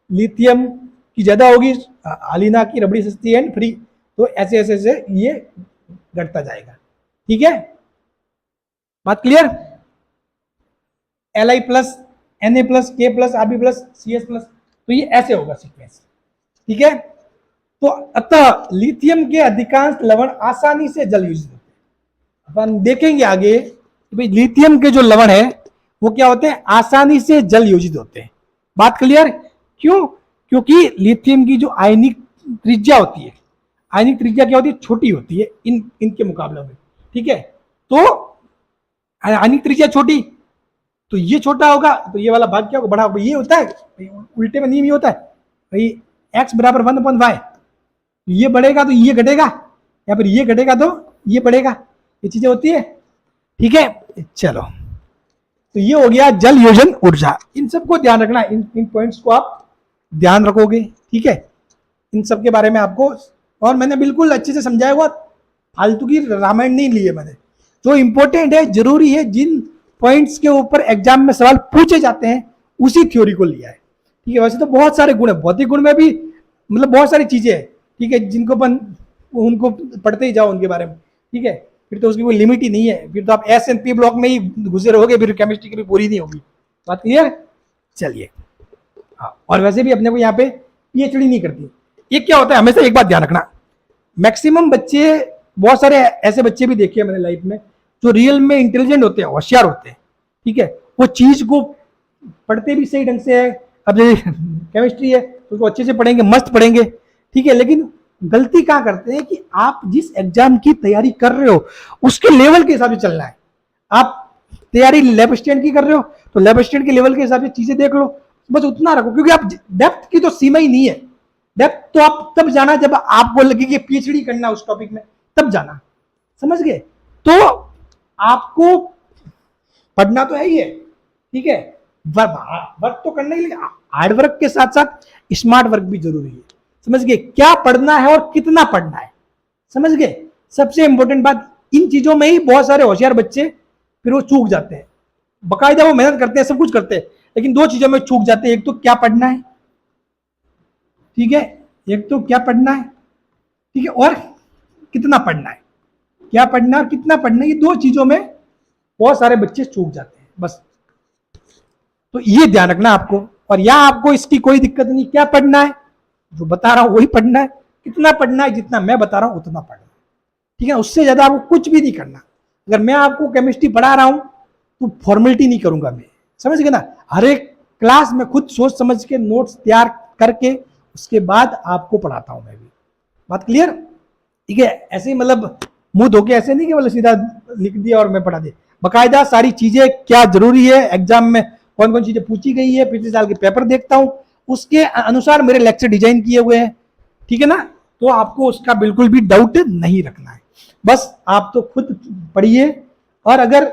लिथियम की ज्यादा होगी, आलिना की रबड़ी सस्ती एंड फ्री, तो ऐसे ऐसे ऐसे ये घटता जाएगा। ठीक है, बात clear. Li plus, Na plus, K plus, Rb plus, Cs plus, तो ये ऐसे होगा सीक्वेंस। ठीक है, तो अतः लिथियम के अधिकांश लवण आसानी से जल योजित होते हैं। अपन देखेंगे आगे कि भाई लिथियम के जो लवण है वो क्या होते हैं, आसानी से जल योजित होते हैं। बात क्लियर। क्यों, क्योंकि लिथियम की जो आयनिक त्रिज्या होती है, आयनिक त्रिज्या क्या होती है, छोटी होती है इनके मुकाबले में। ठीक है, तो आयनिक त्रिज्या छोटी, तो ये छोटा होगा, तो ये वाला भाग क्या होगा, बड़ा होगा। ये होता है उल्टे में नियम ही होता है भाई, x बराबर 1/y, ये बढ़ेगा तो ये घटेगा, या फिर ये घटेगा तो ये बढ़ेगा, ये चीजें होती है। ठीक है, चलो, तो ये हो गया जल योजन ऊर्जा। इन सबको ध्यान रखना, इन पॉइंट्स को आप ध्यान रखोगे। ठीक है, इन सब के बारे में आपको, और मैंने बिल्कुल अच्छे से समझाया हुआ, फालतू की रामायण नहीं ली है मैंने। जो इंपॉर्टेंट है, जरूरी है, जिन पॉइंट्स के ऊपर एग्जाम में सवाल पूछे जाते हैं, उसी थ्योरी को लिया है। ठीक है, वैसे तो बहुत सारे गुण है, भौतिक गुण में भी मतलब बहुत सारी चीजें हैं। ठीक है, जिनको अपन उनको पढ़ते ही जाओ उनके बारे में। ठीक है, फिर तो उसकी कोई लिमिट ही नहीं है, फिर तो आप S&P ब्लॉक में ही घुसे रहोगे, फिर केमिस्ट्री की भी पूरी नहीं होगी। बात क्लियर। चलिए, हाँ, और वैसे भी अपने को यहाँ पे PhD नहीं करती। ये क्या होता है, हमेशा एक बात ध्यान रखना, मैक्सिमम बच्चे, बहुत सारे ऐसे बच्चे भी देखे हैं मैंने लाइफ में, जो रियल में इंटेलिजेंट होते हैं, होशियार होते हैं। ठीक है, वो चीज को पढ़ते भी सही ढंग से है। अब जैसे केमिस्ट्री है तो उसको अच्छे से पढ़ेंगे, मस्त पढ़ेंगे। ठीक है, लेकिन गलती कहाँ करते हैं कि आप जिस एग्जाम की तैयारी कर रहे हो उसके लेवल के हिसाब से चलना है। आप तैयारी लैब स्टैंड की कर रहे हो तो लैब स्टैंड के लेवल के हिसाब से चीजें देख लो, बस उतना रखो, क्योंकि आप डेप्थ की तो सीमा ही नहीं है। डेप्थ तो आप तब जाना जब आपको लगे कि PhD करना उस टॉपिक में, तब जाना। समझ गए। तो आपको पढ़ना तो है ही है। ठीक है, वर्क तो करना ही, हार्ड वर्क के साथ साथ स्मार्ट वर्क भी जरूरी है। समझ गए, क्या पढ़ना है और कितना पढ़ना है। समझ गए, सबसे इंपॉर्टेंट बात, इन चीजों में ही बहुत सारे होशियार बच्चे फिर वो चूक जाते हैं। बकायदा वो मेहनत करते हैं, सब कुछ करते हैं, लेकिन दो चीजों में चूक जाते हैं। एक तो क्या पढ़ना है, ठीक है, एक तो क्या पढ़ना है, ठीक है, और कितना पढ़ना है। क्या पढ़ना और कितना पढ़ना है, ये दो चीजों में बहुत सारे बच्चे चूक जाते हैं बस। तो ये ध्यान रखना आपको, और यहां आपको इसकी कोई दिक्कत नहीं, क्या पढ़ना है, जो बता रहा हूं वही पढ़ना है, कितना पढ़ना है, जितना मैं बता रहा हूं उतना पढ़ना है। ठीक है, उससे ज्यादा आपको कुछ भी नहीं करना। अगर मैं आपको केमिस्ट्री पढ़ा रहा हूं तो फॉर्मेलिटी नहीं करूंगा मैं। समझ गए ना, हर एक क्लास में खुद सोच समझ के नोट्स तैयार करके उसके बाद आपको पढ़ाता हूं मैं भी। बात क्लियर। ठीक है, ऐसे ही मतलब मुंह धोके ऐसे नहीं कि मतलब सीधा लिख दिया और मैं पढ़ा दिया। बकायदा सारी चीजें क्या जरूरी है, एग्जाम में कौन कौन चीजें पूछी गई है, पिछले साल के पेपर देखता हूं, उसके अनुसार मेरे लेक्चर डिजाइन किए हुए हैं। ठीक है ना, तो आपको उसका बिल्कुल भी डाउट नहीं रखना है। बस आप तो खुद पढ़िए, और अगर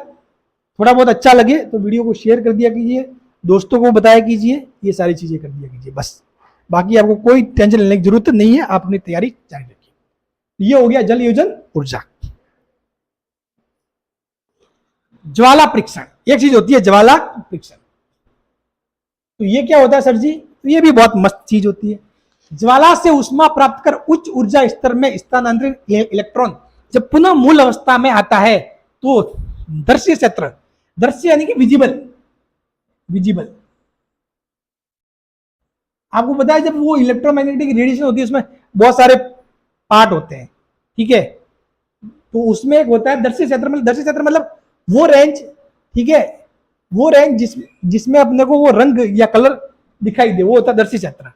थोड़ा बहुत अच्छा लगे तो वीडियो को शेयर कर दिया कीजिए, दोस्तों को बताया कीजिए, ये सारी चीजें कर दिया कीजिए बस। बाकी आपको कोई टेंशन लेने की जरूरत नहीं है, आप अपनी तैयारी जारी रखिए। ये हो गया जल योजन ऊर्जा। ज्वाला परीक्षण, एक चीज होती है ज्वाला परीक्षण। तो ये क्या होता है सर जी, तो ये भी बहुत मस्त चीज होती है। ज्वाला से उष्मा प्राप्त कर उच्च ऊर्जा स्तर में स्थानांतरित इलेक्ट्रॉन जब पुनः मूल अवस्था में आता है तो दृश्य क्षेत्र, दृश्य यानी कि विजिबल, विजिबल, आपको पता है जब वो इलेक्ट्रोमैग्नेटिक रेडिएशन होती है उसमें बहुत सारे पार्ट होते हैं। ठीक है, तो उसमें एक होता है दृश्य क्षेत्र, मतलब दृश्य क्षेत्र मतलब वो रेंज, ठीक है, वो रेंज जिसमें अपने को वो रंग या कलर दिखाई दे, वो होता है दृश्य क्षेत्र।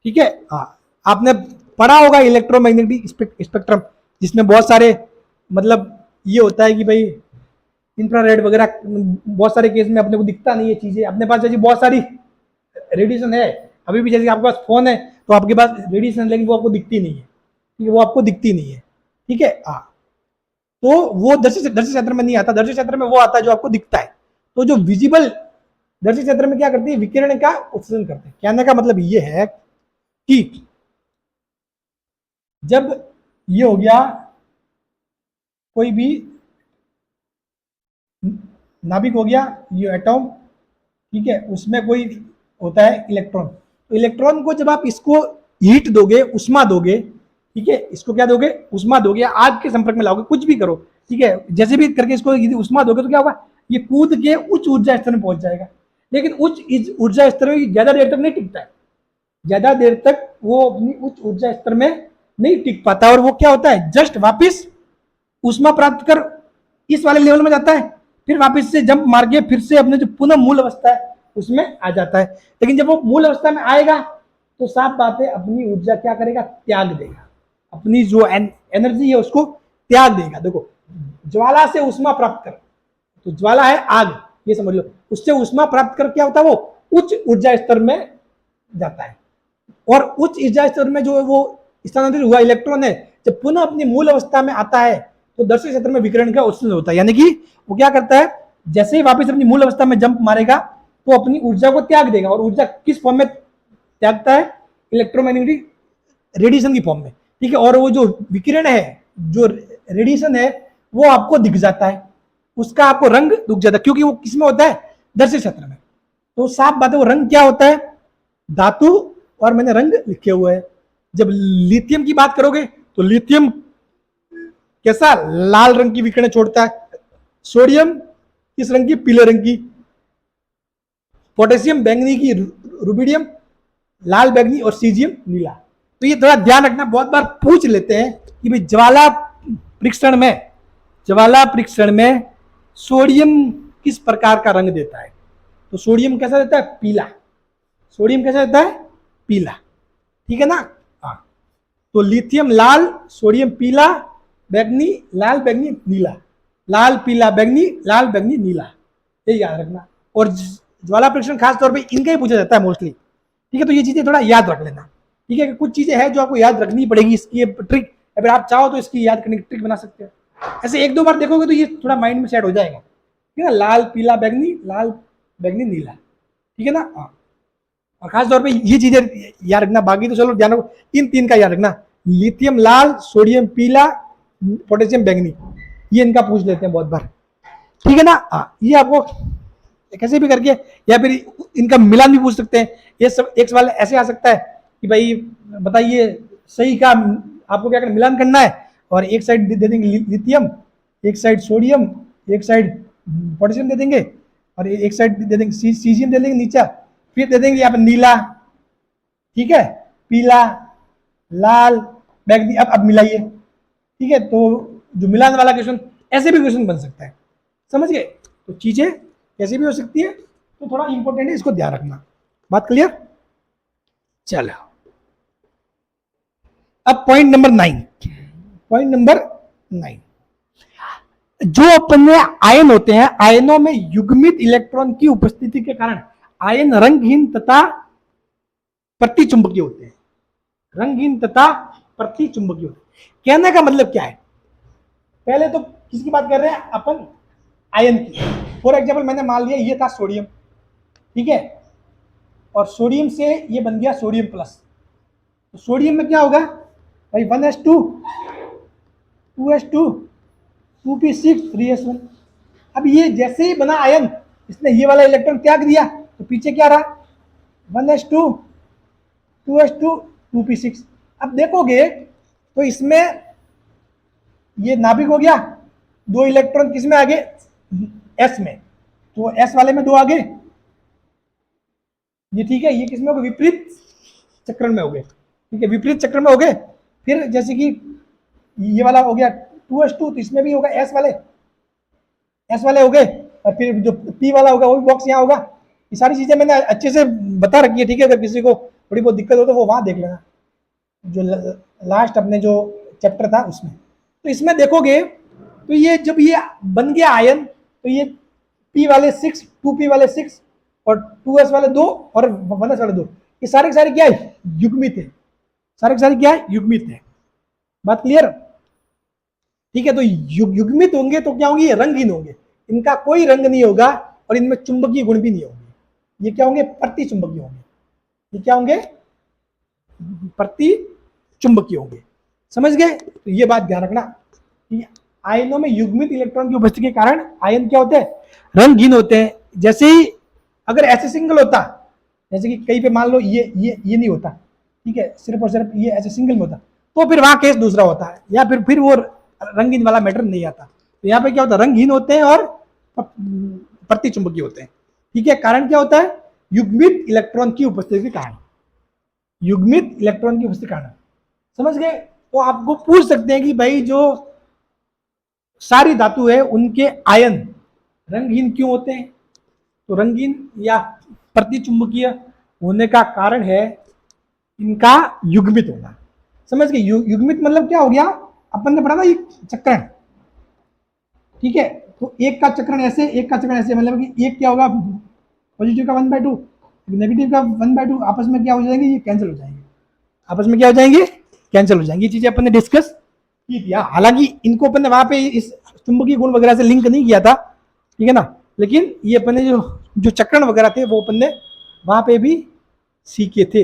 ठीक है, हाँ, आपने पढ़ा होगा इलेक्ट्रोमैग्नेटिक स्पेक्ट्रम, जिसमें बहुत सारे मतलब ये होता है कि भाई इंफ्रारेड वगैरह बहुत सारे केस में अपने को दिखता नहीं है चीजें। अपने पास जैसे बहुत सारी रेडिएशन है, अभी भी जैसे आपके पास फोन है तो आपके पास रेडिएशन, लेकिन वो आपको दिखती नहीं है। ठीक है, वो आपको दिखती नहीं है। ठीक है, हाँ, तो वो दृश्य क्षेत्र में नहीं आता, दृश्य क्षेत्र में वो आता है जो आपको दिखता है। तो जो विजिबल दृश्य क्षेत्र में क्या करती है, विकिरण का उत्सर्जन करते हैं। कहने का मतलब ये है कि जब ये हो गया कोई भी नाभिक हो गया ये एटॉम, ठीक है, उसमें कोई होता है इलेक्ट्रॉन। तो इलेक्ट्रॉन को जब आप इसको हीट दोगे, उष्मा दोगे, ठीक है, इसको क्या दोगे, उष्मा दोगे, आग के संपर्क में लाओगे, कुछ भी करो, ठीक है, जैसे भी करके इसको यदि उष्मा दोगे तो क्या होगा, ये कूद के उच्च ऊर्जा स्तर में पहुंच जाएगा। लेकिन उच्च ऊर्जा स्तर में ज्यादा देर तक नहीं टिकता है, ज्यादा देर तक वो अपनी उच्च ऊर्जा स्तर में नहीं टिक पाता, और वो क्या होता है, जस्ट वापिस उष्मा प्राप्त कर इस वाले लेवल में जाता है, फिर वापस से जंप मार के फिर से अपने जो पुनः मूल अवस्था है उसमें आ जाता है। लेकिन जब वो मूल अवस्था में आएगा तो साफ बात है, अपनी ऊर्जा क्या करेगा, त्याग देगा, अपनी जो एनर्जी है उसको त्याग देगा। देखो, ज्वाला से उष्मा प्राप्त कर, तो ज्वाला है आग, ये समझ लो, उससे उष्मा प्राप्त कर क्या होता है, वो उच्च ऊर्जा स्तर में जाता है, और उच्च ऊर्जा स्तर में जो वो स्थानांतरित हुआ इलेक्ट्रॉन है, जब पुनः अपनी मूल अवस्था में आता है तो दर्शक क्षेत्र में विकिरण का उत्सर्जन होता है, यानी कि वो क्या करता है, जैसे ही वापस अपनी मूल अवस्था में जंप मारेगा तो अपनी ऊर्जा को त्याग देगा, और ऊर्जा किस फॉर्म में त्यागता है, इलेक्ट्रोमैग्नेटिक रेडिएशन की फॉर्म में, ठीक है, और वो जो विकिरण है, जो रेडिएशन है, वो आपको दिख जाता है, उसका आपको रंग दिख जाता है, क्योंकि वो किसमें होता है, दर्शक क्षेत्र में। तो साफ बात है, वो रंग क्या होता है, धातु, और मैंने रंग लिखे हुए हैं। जब लिथियम की बात करोगे तो लिथियम कैसा, लाल रंग की विकिरण छोड़ता है, सोडियम किस रंग की, पीले रंग की, पोटेशियम बैंगनी की, रुबिडियम लाल बैंगनी, और सीजियम नीला। तो ये थोड़ा ध्यान रखना, बहुत बार पूछ लेते हैं कि भाई ज्वाला परीक्षण में सोडियम किस प्रकार का रंग देता है, तो सोडियम कैसा देता है, पीला, सोडियम कैसा देता है, पीला, ठीक है ना। हाँ, तो लिथियम लाल, सोडियम पीला, बैंगनी, लाल बैंगनी नीला, लाल पीला बैंगनी, लाल बैंगनी नीला, ये याद रखना। और ज्वाला परीक्षण खास तौर पे इनका ही पूछा जाता है मोस्टली, ठीक है, तो ये चीजें थोड़ा याद रख लेना, ठीक है, कुछ चीजें हैं जो आपको याद रखनी पड़ेगी, इसकी ट्रिक अगर आप चाहो तो इसकी याद करने की ट्रिक बना सकते हो, ऐसे एक दो बार देखोगे तो ये थोड़ा माइंड में सेट हो जाएगा, ठीक है ना, लाल पीला बैंगनी, लाल बैंगनी नीला, ठीक है ना। हाँ, और खास तौर पे ये चीजें याद रखना, बाकी तो चलो ध्यान रखो, इन तीन का याद रखना, लिथियम लाल, सोडियम पीला, पोटेशियम बैंगनी, ये इनका पूछ लेते हैं बहुत बार, ठीक है ना। हाँ, ये आपको कैसे भी करके, या फिर इनका मिलान भी पूछ सकते हैं, ये सब एक सवाल ऐसे आ सकता है कि भाई बताइए सही का, आपको क्या करना, मिलान करना है, और एक साइड दे देंगे लिथियम, एक साइड सोडियम, एक साइड पोटेशियम दे देंगे, और एक साइड दे देंगे सीजियम दे देंगे नीचा, फिर दे देंगे यहाँ पर नीला, ठीक है, पीला, लाल, बैंगनी, अब मिलाइए, ठीक है, तो जो मिलान वाला क्वेश्चन, ऐसे भी क्वेश्चन बन सकता है, समझ गए। तो चीजें कैसे भी हो सकती है, तो थोड़ा इंपॉर्टेंट है, इसको ध्यान रखना, बात क्लियर। चलो, अब पॉइंट नंबर 9, जो अपन में आयन होते हैं, आयनों में युग्मित इलेक्ट्रॉन की उपस्थिति के कारण आयन रंगहीन तथा प्रतिचुंबकीय होते हैं, रंगहीन तथा प्रतिचुंबकीय होते हैं। कहने का मतलब क्या है, पहले तो किसकी बात कर रहे हैं अपन, आयन की। फॉर एग्जाम्पल मैंने मान लिया ये था सोडियम, ठीक है, और सोडियम से ये बन गया सोडियम प्लस, तो सोडियम में क्या होगा भाई, 1s2 2s2 2p6 3s1। अब ये जैसे ही बना आयन, इसने ये वाला इलेक्ट्रॉन त्याग दिया, तो पीछे क्या रहा, 1s2 2s2 2p6। अब देखोगे तो इसमें ये नाभिक हो गया, दो इलेक्ट्रॉन किस में आ गए, एस में, तो एस वाले में दो आ गए, ये ठीक है, ये किस में हो गए, विपरीत चक्रण में हो गए, ठीक है, विपरीत चक्र में हो गए। फिर जैसे कि ये वाला हो गया 2s2, तो इसमें भी होगा एस वाले हो गए, और फिर जो पी वाला होगा वो भी बॉक्स यहाँ होगा। ये सारी चीजें मैंने अच्छे से बता रखी है, ठीक है, अगर किसी को थोड़ी बहुत दिक्कत हो तो वो वहां देख लेना, जो लास्ट अपने जो चैप्टर था उसमें। तो इसमें देखोगे तो ये जब ये बन गया आयन, तो ये पी वाले 6, 2p वाले 6, और 2s वाले 2, और 1s वाले 2, ये सारे के सारे क्या है, युग्मित है, सारे के सारे क्या है, युग्मित है, बात क्लियर, ठीक है। तो युग्मित होंगे तो क्या होंगे, ये रंगहीन होंगे, इनका कोई रंग नहीं होगा, और इनमें चुंबकीय गुण भी नहीं होंगे, ये क्या होंगे, प्रतिचुंबकीय होंगे, ये क्या होंगे, प्रतिचुंबकीय होंगे, समझ गए। तो ये बात ध्यान रखना कि आयनों में युग्मित इलेक्ट्रॉन की उपस्थिति के कारण आयन क्या होते हैं, रंगहीन होते हैं। जैसे ही अगर ऐसे सिंगल होता, जैसे कि कहीं पे मान लो ये नहीं होता, ठीक है, सिर्फ और सिर्फ ये ऐसे सिंगल में होता, तो फिर वहां केस दूसरा होता है, या फिर वो रंगीन वाला मैटर नहीं आता। तो यहाँ पे क्या होता है, रंगहीन होते हैं और प्रतिचुंबकीय होते हैं। ठीक है, कारण क्या होता है, युग्मित इलेक्ट्रॉन की उपस्थिति के कारण, युग्मित इलेक्ट्रॉन की उपस्थिति के कारण। समझ गए? तो आपको पूछ सकते हैं कि भाई जो सारी धातु है उनके आयन रंगहीन क्यों होते हैं? तो रंगीन या प्रतिचुंबकीय होने का कारण है इनका युग्मित होना। समझ गए? युग्मित मतलब क्या हो गया, अपन ने पढ़ा था ये चक्रण, ठीक है, तो एक का चक्रण ऐसे, एक का चक्रण ऐसे, मतलब कि एक क्या होगा, पॉजिटिव का 1/2, नेगेटिव का 1/2, आपस में क्या हो जाएंगे, ये कैंसिल हो जाएंगे, आपस में क्या हो जाएंगे, कैंसिल हो जाएंगे। ये चीजें अपन ने डिस्कस की थी। हालांकि इनको अपन ने वहां पे इस चुंबकीय गुण वगैरह से लिंक नहीं किया था, ठीक है ना, लेकिन ये अपन ने जो चक्रण वगैरह थे वो अपन ने वहां पे भी सीखे थे,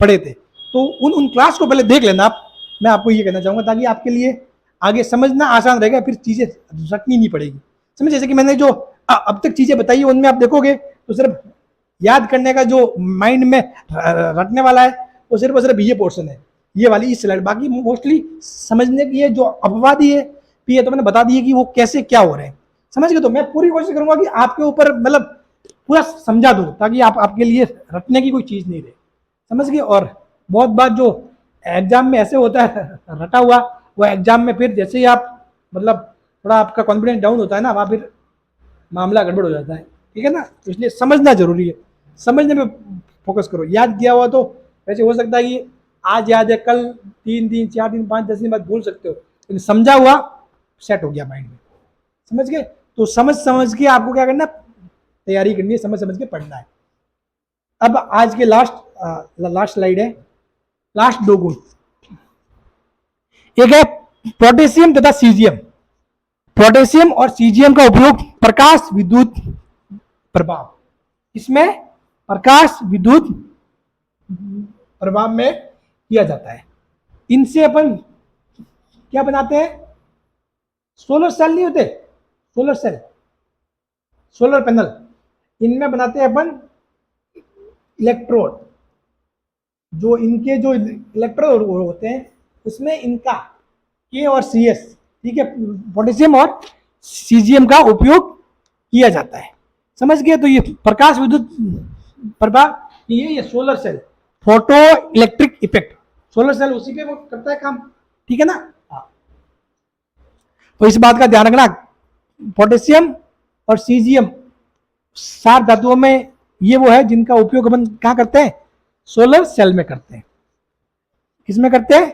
पढ़े थे। तो उन क्लास को पहले देख लेना आप, मैं आपको ये कहना चाहूंगा, ताकि आपके लिए आगे समझना आसान रहेगा, फिर चीजें रटनी नहीं पड़ेगी। समझ? जैसे कि मैंने जो अब तक चीजें बताई है उनमें आप देखोगे तो सिर्फ याद करने का जो माइंड में रटने वाला है वो सिर्फ और सिर्फ ये पोर्शन है, ये वाली इस स्लाइड। बाकी मोस्टली समझने की है जो अपवादी है, ये तो मैंने बता दिए कि वो कैसे क्या हो रहे हैं। समझ गए? तो मैं पूरी कोशिश करूंगा कि आपके ऊपर मतलब पूरा समझा दूं, ताकि आपके लिए रटने की कोई चीज नहीं रहे। समझ गए? और बहुत बार जो एग्जाम में ऐसे होता है रटा हुआ, वो एग्जाम में फिर जैसे ही आप मतलब थोड़ा आपका कॉन्फिडेंस डाउन होता है ना, वहाँ फिर मामला गड़बड़ हो जाता है। ठीक है ना? तो इसलिए समझना जरूरी है, समझने में फोकस करो। याद किया हुआ तो वैसे हो सकता है कि आज याद है, कल 3 दिन 4 दिन 5 10 दिन बाद भूल सकते हो, लेकिन समझा हुआ सेट हो गया माइंड में। समझ गए? तो समझ के आपको क्या करना, तैयारी करनी है, समझ के पढ़ना है। अब आज के लास्ट स्लाइड है, लास्ट 2 गुण। एक है पोटेशियम तथा सीजियम। पोटेशियम और सीजियम का उपयोग प्रकाश विद्युत प्रभाव, इसमें प्रकाश विद्युत प्रभाव में किया जाता है। इनसे अपन क्या बनाते हैं, सोलर सेल नहीं होते, सोलर सेल, सोलर पैनल, इनमें बनाते हैं अपन इलेक्ट्रोड। जो इनके जो इलेक्ट्रोड होते हैं उसमें इनका के और सी एस, ठीक है, पोटेशियम और सीजियम का उपयोग किया जाता है। समझ गए? तो ये प्रकाश विद्युत प्रभाव, ये solar cell, photo electric effect, solar cell उसी पे वो करता है काम। ठीक है ना? तो इस बात का ध्यान रखना, पोटेशियम और सीजियम सार धातुओं में ये वो है जिनका उपयोग अपन कहाँ करते हैं, सोलर सेल में करते हैं। किसमें करते हैं?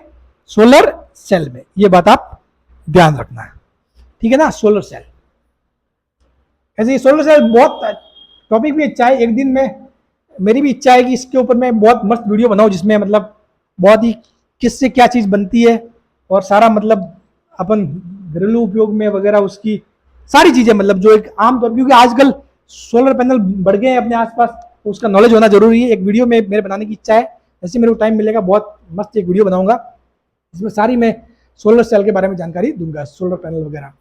सोलर सेल में। ये बात आप ध्यान रखना, ठीक है ना? सोलर सेल, ऐसे सोलर सेल बहुत टॉपिक भी अच्छा है। एक दिन में मेरी भी इच्छा है कि इसके ऊपर मैं बहुत मस्त वीडियो बनाऊं, जिसमें मतलब बहुत ही किससे क्या चीज बनती है और सारा मतलब अपन घरेलू उपयोग में वगैरह उसकी सारी चीजें, मतलब जो एक आम तौर, क्योंकि आजकल सोलर पैनल बढ़ गए हैं अपने आसपास, तो उसका नॉलेज होना जरूरी है। एक वीडियो में मेरे बनाने की इच्छा है, जैसे मेरे को टाइम मिलेगा बहुत मस्त एक वीडियो बनाऊंगा, इसमें सारी मैं सोलर सेल के बारे में जानकारी दूंगा, सोलर पैनल वगैरह।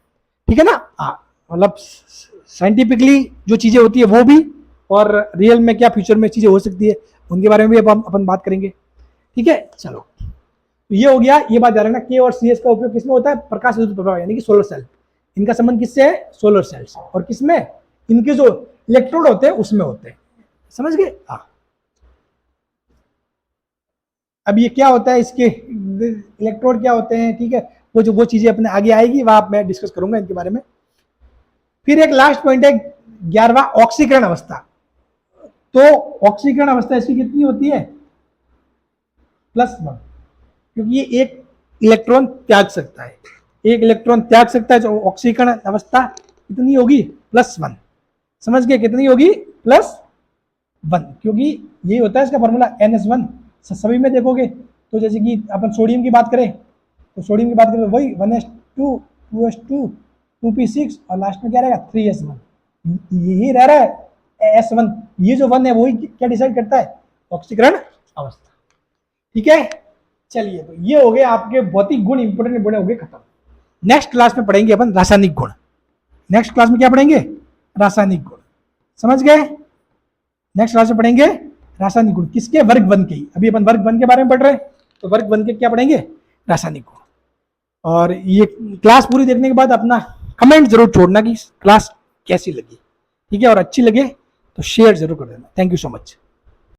ठीक है ना? हाँ, मतलब साइंटिफिकली जो चीजें होती है वो भी, और रियल में क्या फ्यूचर में चीजें हो सकती है उनके बारे में भी अपन बात करेंगे। ठीक है, चलो, तो ये हो गया। ये बात ध्यान रखना, के और सी एस का उपयोग किसमें होता है, प्रकाश विद्युत प्रभाव, यानी कि सोलर सेल। इनका संबंध किससे है, सोलर सेल से। और किसमें, इनके जो इलेक्ट्रोड होते हैं उसमें होते हैं। समझ गए? हाँ। अब ये क्या होता है, इसके इलेक्ट्रोड क्या होते हैं, ठीक है, वो चीजें अपने आगे आएगी, वहां मैं डिस्कस करूंगा इनके बारे में। फिर एक लास्ट पॉइंट है 11वां, ऑक्सीकरण अवस्था। तो ऑक्सीकरण अवस्था इसकी कितनी होती है, +1, क्योंकि ये एक इलेक्ट्रॉन त्याग सकता है, एक इलेक्ट्रॉन त्याग सकता है। तो ऑक्सीकरण अवस्था कितनी होगी, +1। समझ गए? कितनी होगी, +1, क्योंकि ये होता है इसका फॉर्मूला NH1। सभी में देखोगे तो जैसे कि अपन सोडियम की बात करें, तो सोडियम की बात करें तो वही 1s2 2s2 2p6 और लास्ट में क्या रहेगा, 3s1, यही रह रहा है S1। ये जो 1 है वही क्या डिसाइड करता है, ऑक्सीकरण अवस्था। ठीक है, चलिए, तो ये हो गए आपके भौतिक गुण, इंपोर्टेंट गुण हो गए खत्म। नेक्स्ट क्लास में पढ़ेंगे अपन रासायनिक गुण। नेक्स्ट क्लास में क्या पढ़ेंगे? रासायनिक गुण। समझ गए? नेक्स्ट क्लास में पढ़ेंगे रासायनिक गुण किसके? वर्ग वन के ही। अभी अपन वर्ग वन के बारे में पढ़ रहे हैं, तो वर्ग वन के क्या पढ़ेंगे? रासायनिक गुण। और ये क्लास पूरी देखने के बाद अपना कमेंट जरूर छोड़ना कि क्लास कैसी लगी, ठीक है? और अच्छी लगे तो शेयर जरूर कर देना। Thank you so much.